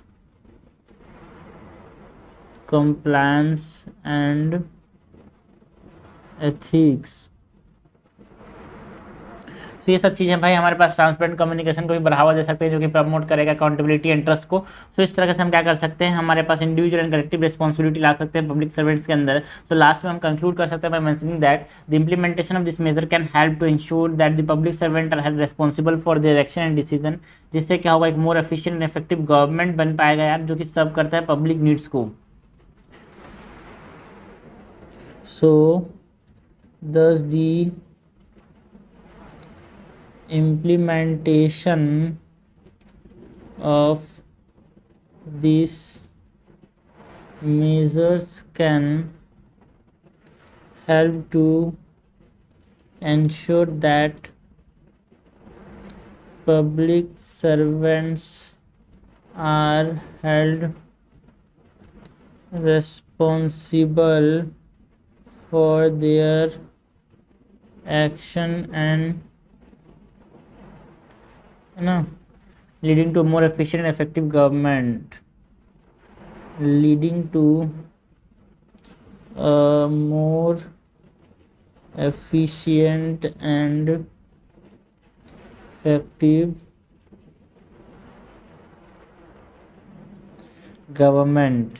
compliance and ethics। तो ये सब चीज़ें भाई हमारे पास ट्रांसपेरेंट कम्युनिकेशन को भी बढ़ावा दे सकते हैं, जो कि प्रमोट करेगा अकाउंटेबिलिटी एंड ट्रस्ट को। सो इस तरह से हम क्या कर सकते हैं, हमारे पास इंडिविजुअल एंड कलेक्टिव रिस्पॉन्सिबिलिटी ला सकते हैं पब्लिक सर्वेंट्स के अंदर। सो लास्ट में हम कंक्लूड कर सकते हैं by mentioning that the implementation of this measure can help to ensure that the public servant are held responsible for their action and decision, जिससे क्या होगा, एक more efficient and effective government बन पाएगा यार, जो कि सर्व करता है पब्लिक नीड्स को। सो thus the implementation of these measures can help to ensure that public servants are held responsible for their action and leading to more efficient and effective government, leading to a more efficient and effective government.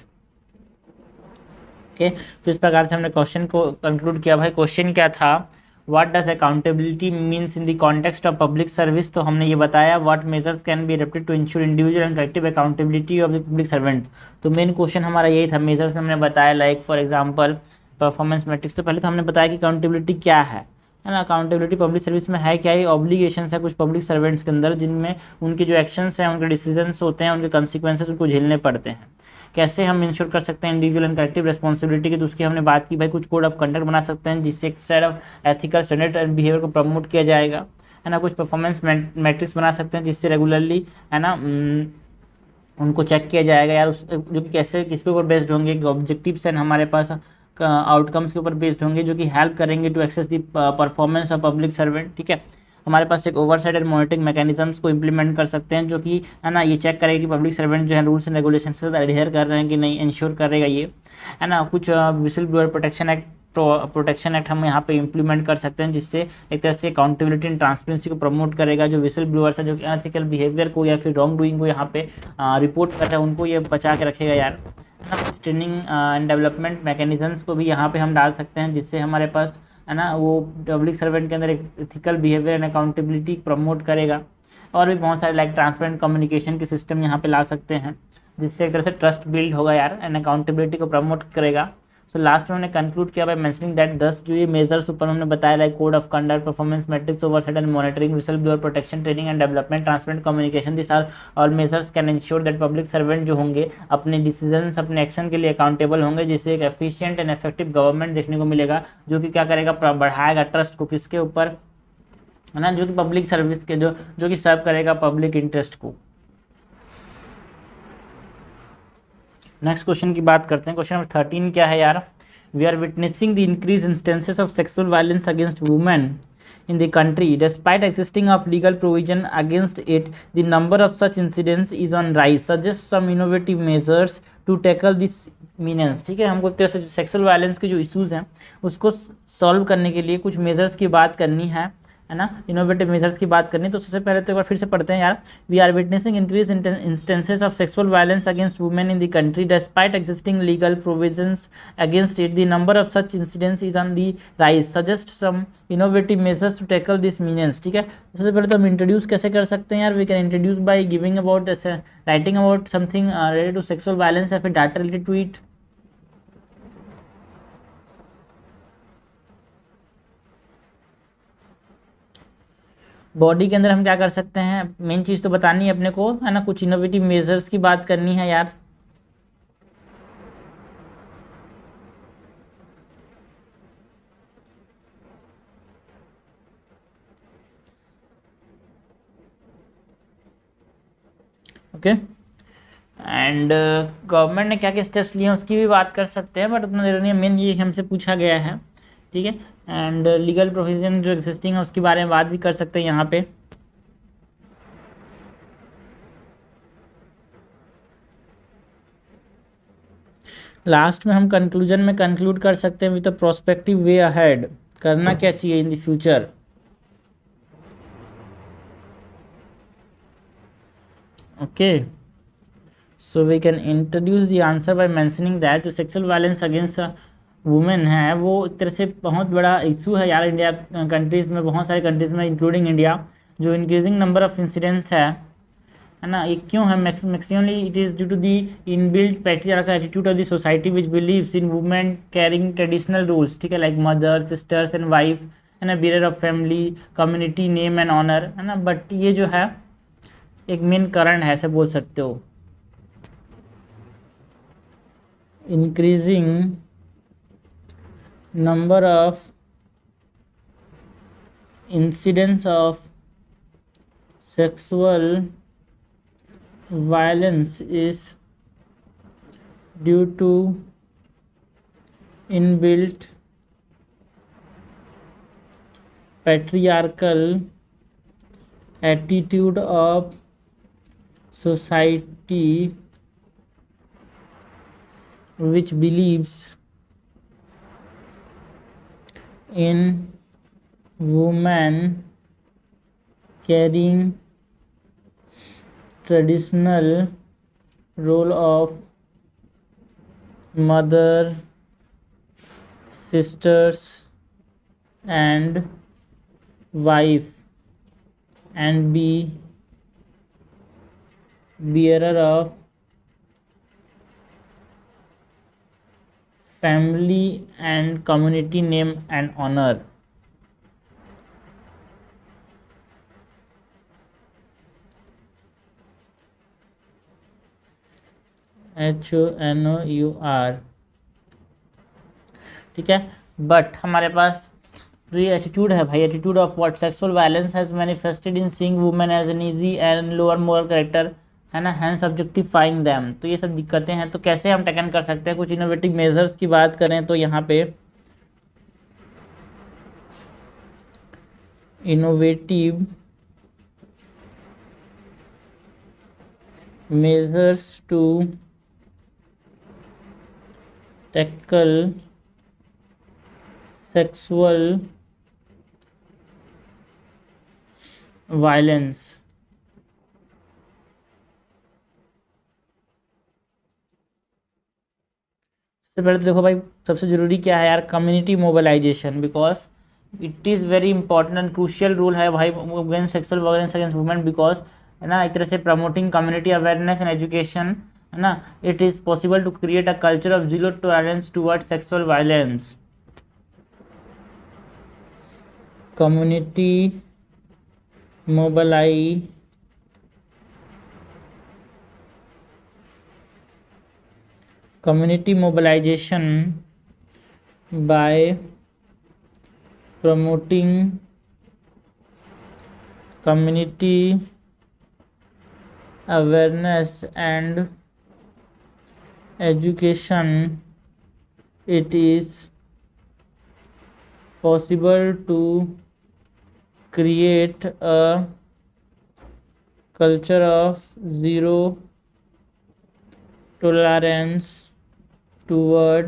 Okay, तो इस प्रकार से हमने question को conclude किया। भाई question क्या था, what does accountability means in the context of public service. तो हमने ये बताया what measures can be adopted to ensure individual and collective accountability of the public servant. तो मेन क्वेश्चन हमारा यही था। मेजर्स में हमने बताया like for example performance matrix. तो पहले तो हमने बताया कि अकाउंटेबिलिटी क्या है ना। अकाउंटेबिलिटी पब्लिक सर्विस में है क्या, ये ऑब्लिगेशंस है कुछ पब्लिक सर्वेंट्स के अंदर, जिनमें उनके जो एक्शंस हैं, उनके डिसीजंस होते हैं, उनके कॉन्सिक्वेंसेस उनको झेलने पड़ते हैं। कैसे हम इंश्योर कर सकते हैं इंडिविजुअल एंड कलेक्टिव रिस्पॉन्सिबिलिटी की, तो उसकी हमने बात की भाई। कुछ कोड ऑफ कंडक्ट बना सकते हैं जिससे एक set of ethical standard and behaviour को प्रमोट किया जाएगा, है ना। कुछ परफॉर्मेंस मैट्रिक्स बना सकते हैं जिससे रेगुलरली, है ना, उनको चेक किया जाएगा यार, उस जो कि कैसे किस पे ऊपर बेस्ड होंगे, ऑब्जेक्टिव्स एंड हमारे पास आउटकम्स के ऊपर बेस्ड होंगे, जो कि हेल्प करेंगे to access the performance of public servant. ठीक है, हमारे पास एक ओवरसाइट एंड मॉनिटरिंग मैकेनिज्म्स को इम्प्लीमेंट कर सकते हैं, जो कि, है ना, ये चेक करेगा कि पब्लिक सर्वेंट जो है रूल्स एंड रेगुलेशन से एडहेयर कर रहे हैं कि नहीं, इंश्योर करेगा ये, है ना। कुछ whistle blower protection act protection act हम यहाँ पे इम्प्लीमेंट कर सकते हैं, जिससे एक तरह से अकाउंटेबिलिटी एंड ट्रांसपेरेंसी को प्रमोट करेगा। जो विसल ब्लोअर्स है, जो कि अनएथिकल बिहेवियर को या फिर रॉन्ग डूइंग को यहाँ पे रिपोर्ट कर रहे हैं, उनको ये बचा के रखेगा यार, है ना। कुछ ट्रेनिंग एंड डेवलपमेंट मैकेनिज्म्स को भी यहाँ पे हम डाल सकते हैं, जिससे हमारे पास, है ना, वो पब्लिक सर्वेंट के अंदर एक ethical behaviour and accountability promote करेगा। और भी बहुत सारे लाइक ट्रांसपेरेंट कम्युनिकेशन के सिस्टम यहाँ पे ला सकते हैं, जिससे एक तरह से ट्रस्ट बिल्ड होगा यार, एंड अकाउंटेबिलिटी को प्रमोट करेगा। सो लास्ट में हमने कंक्लूड किया बाय मेंशनिंग दैट 10 जो ये मेजर्स ऊपर हमने बताया, like code of conduct, performance matrix, oversight and monitoring, whistle blower protection, training and development, transparent communication, this are all measures can ensure that public servant जो होंगे अपने decisions, अपने action के लिए अकाउंटेबल होंगे, जिससे एक एफिशिएंट एंड इफेक्टिव गवर्नमेंट देखने को मिलेगा, जो कि क्या करेगा, बढ़ाएगा ट्रस्ट को किसके ऊपर, है ना, जो कि पब्लिक सर्विस के जो कि सर्व करेगा पब्लिक इंटरेस्ट को। नेक्स्ट क्वेश्चन की बात करते हैं। क्वेश्चन नंबर 13 क्या है यार, we are witnessing the increase instances of sexual violence against women in the country. Despite existing of legal provision against it, the number of such incidents is on rise. Suggest some innovative measures to tackle this menace. ठीक है, हमको एक तरह से sexual violence के जो issues हैं उसको सॉल्व करने के लिए कुछ मेजर्स की बात करनी है ना, इनोवेटिव मेजर्स की बात करनी। तो सबसे पहले तो एक बार फिर से पढ़ते हैं यार, we are witnessing increase instances of sexual violence against women in the country despite existing legal provisions against it, the number of such incidents is on the rise, suggest some innovative measures to tackle this menace. ठीक है, सबसे पहले तो हम introduce कैसे कर सकते हैं यार, we can introduce by giving about writing about something related to sexual violence या फिर data related to it. Body के अंदर हम क्या कर सकते हैं, मेन चीज़ तो बतानी है अपने को, है ना, कुछ इनोवेटिव मेजर्स की बात करनी है यार। ओके, एंड गवर्नमेंट ने क्या क्या स्टेप्स लिए हैं उसकी भी बात कर सकते हैं, बट उतना जरूरी नहीं है, मेन ये हमसे पूछा गया है। ठीक है, एंड लीगल प्रोविजन जो एग्जिस्टिंग है उसके बारे में बात भी कर सकते हैं यहाँ पे। लास्ट में हम कंक्लूजन में कंक्लूड कर सकते हैं with a prospective way ahead, करना क्या चाहिए in the future. Okay, so we can introduce the answer by mentioning that जो सेक्सुअल वायलेंस अगेंस्ट वुमेन है वो एक तरह से बहुत बड़ा इशू है यार इंडिया कंट्रीज़ में, बहुत सारे कंट्रीज़ में इंक्लूडिंग इंडिया। जो इंक्रीजिंग नंबर ऑफ इंसिडेंट्स है ना, ये क्यों है, maximally it is due to the inbuilt patriarchal attitude of the society which believes in women carrying traditional roles. ठीक है, like mother, sisters and wife, है ना, bearer of family, community name and honour, है ना। But ये जो है एक मेन कारण है, ऐसे बोल सकते हो। Increasing number of incidents of sexual violence is due to inbuilt patriarchal attitude of society which believes in women carrying traditional role of mother, sisters and wife and be bearer of family and community name and honor. HONOUR। ठीक है, but हमारे पास जो ये attitude है भाई, attitude of what sexual violence has manifested in seeing women as an easy and lower moral character, है ना, हैंस ऑब्जेक्टिफाइंग दैम। तो ये सब दिक्कतें हैं, तो कैसे हम टेकन कर सकते हैं। कुछ इनोवेटिव मेजर्स की बात करें तो यहाँ पे innovative measures to tackle sexual violence। सबसे पहले तो देखो भाई, सबसे ज़रूरी क्या है यार, community mobilization, because it is very important and crucial role है भाई against sexual violence against women, because है ना, एक तरह से promoting community awareness and education, है ना, it is possible to create a culture of zero tolerance toward sexual violence. Community mobilization by promoting community awareness and education, it is possible to create a culture of zero tolerance toward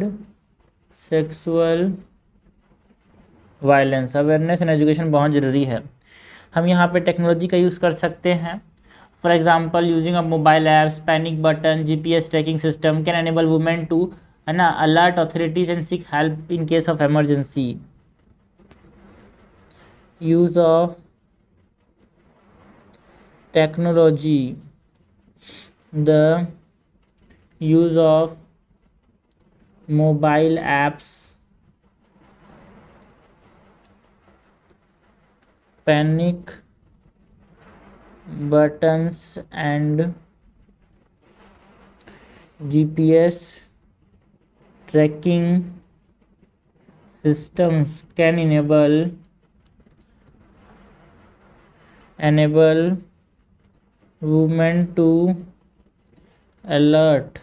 sexual violence. Awareness and education बहुत ज़रूरी है। हम यहाँ पे technology का use कर सकते हैं। For example using a mobile apps, panic button, GPS tracking system can enable women to, है ना, alert authorities and seek help in case of emergency. Use of technology, the use of mobile apps, panic buttons and GPS tracking systems can enable women to alert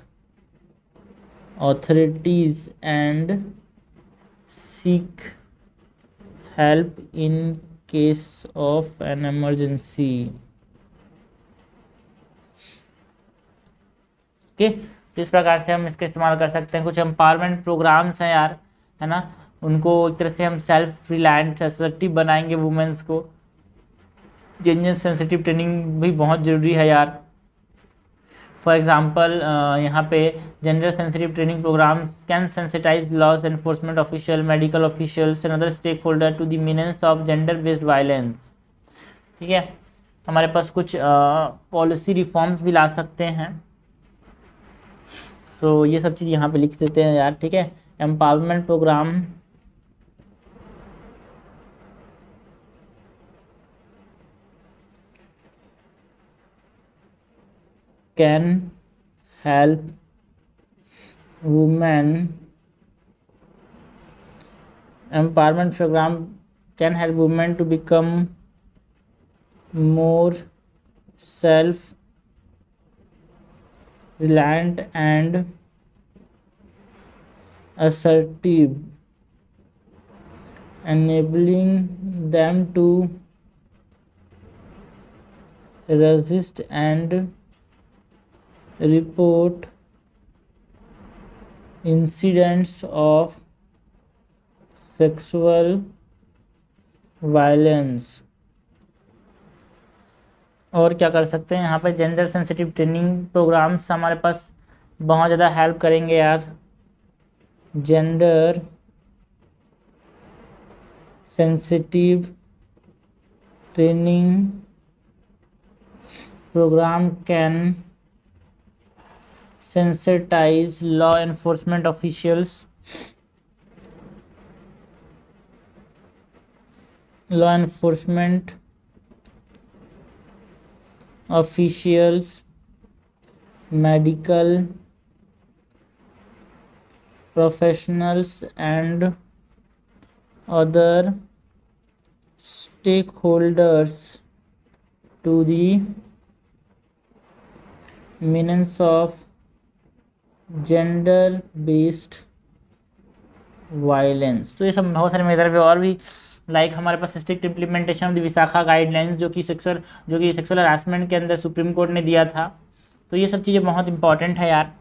authorities and seek help in case of an emergency। Okay, तो इस प्रकार से हम इसका इस्तेमाल कर सकते हैं। कुछ एम्पावरमेंट प्रोग्राम्स हैं यार, है ना, उनको एक तरह से हम सेल्फ रिलायंट असर्टिव बनाएंगे वुमेन्स को। जेंडर सेंसिटिव ट्रेनिंग भी बहुत ज़रूरी है यार। फॉर एग्जांपल यहाँ पे gender sensitive training programs can sensitize laws enforcement official, medical officials and other stake holder to the meanings of gender based violence. ठीक है, हमारे पास कुछ पॉलिसी रिफॉर्म्स भी ला सकते हैं। सो ये सब चीज़ यहाँ पे लिख देते हैं यार। ठीक है, empowerment program can help women, empowerment program can help women to become more self reliant and assertive, enabling them to resist and report incidents of sexual violence। और क्या कर सकते हैं यहाँ पे, जेंडर सेंसिटिव ट्रेनिंग प्रोग्राम्स हमारे पास बहुत ज़्यादा हेल्प करेंगे यार। Gender sensitive training program can sensitize law enforcement officials, medical professionals and other stakeholders to the meanings of gender based violence. तो ये सब बहुत सारे मेजर पे और भी, लाइक हमारे पास strict implementation of the Vishakha guidelines जो कि सेक्सुअल हरासमेंट के अंदर सुप्रीम कोर्ट ने दिया था। तो ये सब चीज़ें बहुत इंपॉर्टेंट है यार।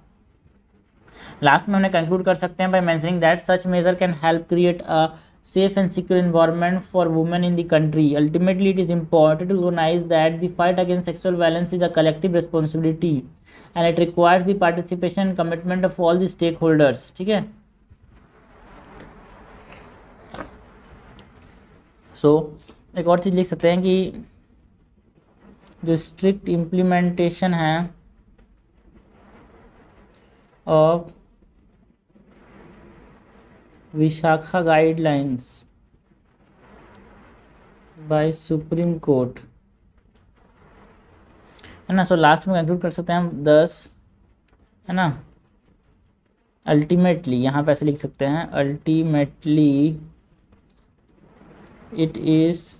लास्ट में हमने कंक्लूड कर सकते हैं by mentioning that such measure can help create a safe and secure environment for women in the country. Ultimately, it is important to recognize that the fight against sexual violence is a collective responsibility and it requires the participation and commitment of all the stakeholders. ठीक है, सो एक और चीज़ लिख सकते हैं कि जो strict implementation है of Vishakha guidelines by supreme court, है ना। सो लास्ट में कंक्लूड कर सकते हैं हम 10, है ना। अल्टीमेटली यहाँ पे ऐसे लिख सकते हैं, ultimately it is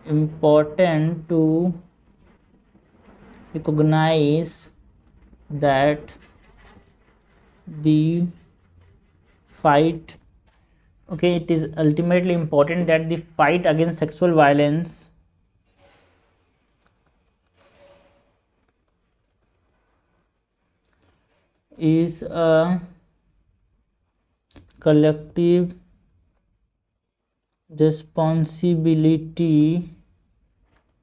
important to recognize that the fight, okay, it is ultimately important that the fight against sexual violence is a collective responsibility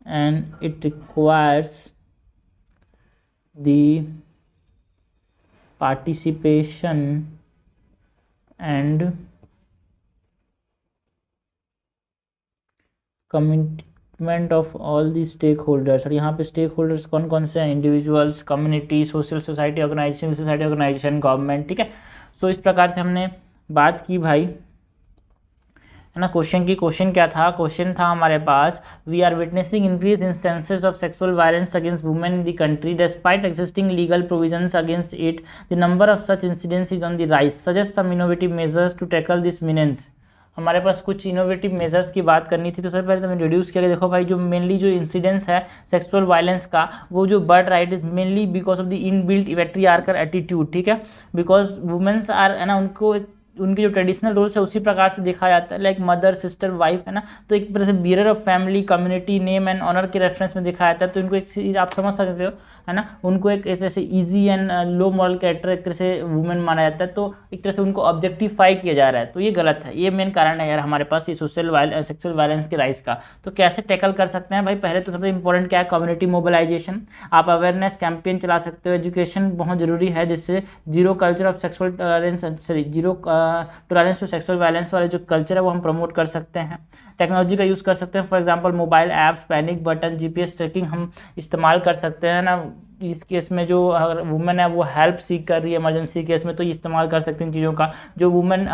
and it requires the participation and commitment of all the stakeholders। और यहाँ पे stake holders कौन कौन से हैं? Individuals, community, social society organization, government. ठीक है, सो इस प्रकार से हमने बात की भाई, है ना। क्वेश्चन क्या था? क्वेश्चन था हमारे पास, we are witnessing increase instances of sexual violence against women in the country despite existing legal provisions against it, the number of such incidents is on the rise, suggest some innovative measures to tackle this menace. हमारे पास कुछ innovative measures की बात करनी थी। तो सबसे पहले तो मैंने रिड्यूस किया कि देखो भाई, जो मेनली जो इंसिडेंस है सेक्सुअल वायलेंस का, वो जो बढ़ रहा है, it is mainly because of the inbuilt patriarchal attitude. ठीक है, बिकॉज वुमेन्स आर, है ना, उनको एक उनके जो ट्रेडिशनल रोल्स है उसी प्रकार से देखा जाता है, लाइक मदर, सिस्टर, वाइफ, है ना। तो एक तरह से bearer of family, community, name and honour के रेफरेंस में देखा जाता है। तो इनको एक चीज़ आप समझ सकते हो, है ना, उनको एक तरह से easy and low moral character एक तरह से वुमेन माना जाता है। तो एक तरह से उनको ऑब्जेक्टिफाई किया जा रहा है, तो ये गलत है। ये मेन कारण है यार हमारे पास ये सेक्सुअल वायलेंस के राइज का। तो कैसे टैकल कर सकते हैं भाई? पहले तो सबसे इंपॉर्टेंट क्या है? Community mobilization. आप अवेयरनेस कैंपेन चला सकते हो, एजुकेशन बहुत जरूरी है, जिससे zero culture of sexual tolerance, zero tolerance to sexual violence वाले जो कल्चर है वो हम प्रमोट कर सकते हैं। टेक्नोलॉजी का यूज़ कर सकते हैं, for example mobile apps, panic button, GPS trekking हम इस्तेमाल कर सकते हैं ना। इस केस में जो अगर वुमेन है वो हेल्प सीख कर रही है इमरजेंसी केस में, तो ये इस्तेमाल कर सकते हैं इन चीज़ों का। जो वुमेन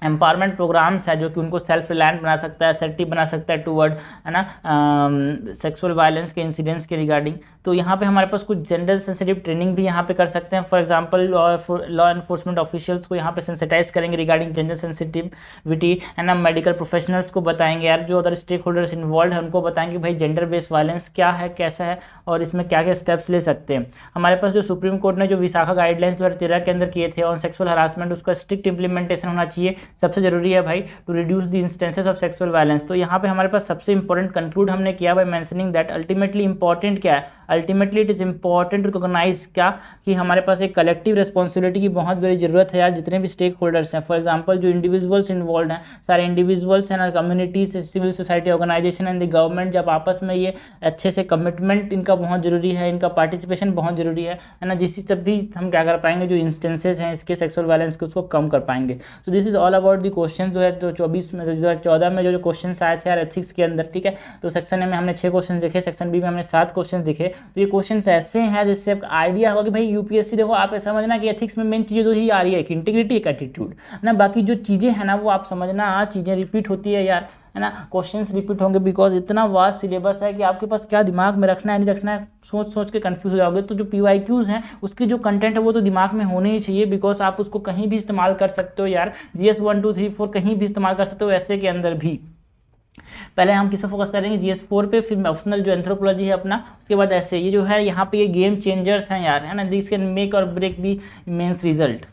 एम्पावरमेंट प्रोग्राम्स है जो कि उनको सेल्फ रिलायंट बना सकता है, असर्टिव बना सकता है टूवर्ड, है ना, सेक्सुअल वायलेंस के इंसिडेंट्स के रिगार्डिंग। तो यहाँ पे हमारे पास कुछ जेंडर सेंसिटिव ट्रेनिंग भी यहाँ पे कर सकते हैं। For example law enforcement officials को यहाँ पे सेंसिटाइज करेंगे रिगार्डिंग जेंडर सेंसिटिविटी, है ना। मेडिकल प्रोफेशनल्स को बताएंगे यार, जो अदर स्टेक होल्डर्स इन्वॉल्व है उनको बताएंगे भाई जेंडर बेस्ड वायलेंस क्या है, कैसा है, और इसमें क्या क्या स्टेप्स ले सकते हैं। हमारे पास जो सुप्रीम कोर्ट ने जो विशाखा गाइडलाइंस 2013 के अंदर किए थे ऑन सेक्सुअल हरासमेंट, उसका स्ट्रिक्ट इंप्लीमेंटेशन होना चाहिए। सबसे जरूरी है भाई to reduce the instances of sexual violence. तो यहाँ पे हमारे पास सबसे इंपॉर्टेंट कंक्लूड हमने किया by mentioning that ultimately important क्या है? Ultimately it is important to recognise क्या कि हमारे पास एक कलेक्टिव रिस्पॉन्सिबिलिटी की बहुत बड़ी जरूरत है यार, जितने भी स्टेक होल्डर्स हैं। फॉर एग्जांपल जो इंडिविजुअल्स इन्वॉल्व हैं, सारे इंडिविजुअल्स हैं ना, communities, civil society organisation and the government, जब आपस में ये अच्छे से कमिटमेंट इनका बहुत जरूरी है, इनका पार्टिसिपेशन बहुत जरूरी है ना, जिससे तब भी हम क्या कर पाएंगे, जो इंस्टेंसेस हैं इसके सेक्सुअल वायलेंस के उसको कम कर पाएंगे। So this is all about the question 2024 में 2014 में जो क्वेश्चन आए थे यार एथिक्स के अंदर। ठीक है, तो सेक्शन ए में हमने 6 क्वेश्चन देखे, सेक्शन बी में हमने 7 क्वेश्चन देखे। तो ये क्वेश्चन ऐसे हैं जिससे आपको आइडिया होगा कि भाई यूपीएससी, देखो आप ऐसा समझना कि एथिक्स में मेन चीज़ें तो ही आ रही है, एक इंटीग्रिटी, एक एटीट्यूड, है ना। बाकी जो चीज़ें हैं ना वो आप समझना, चीज़ें रिपीट होती है यार, है ना, क्वेश्चंस रिपीट होंगे बिकॉज इतना वास्ट सिलेबस है कि आपके पास क्या दिमाग में रखना है नहीं रखना है सोच के कंफ्यूज हो जाओगे। तो जो PYQs हैं उसके जो कंटेंट है वो तो दिमाग में होने ही चाहिए, बिकॉज आप उसको कहीं भी इस्तेमाल कर सकते हो यार, GS 1 2 3 4 कहीं भी इस्तेमाल कर सकते हो, ऐसे के अंदर भी। पहले हम किस पे फोकस करेंगे? GS 4 पे, फिर ऑप्शनल जो एंथ्रोपोलॉजी है अपना, उसके बाद ऐसे ये जो है यहाँ पे ये गेम चेंजर्स हैं यार, है ना, दिस कैन मेक और ब्रेक दी मेंस रिजल्ट।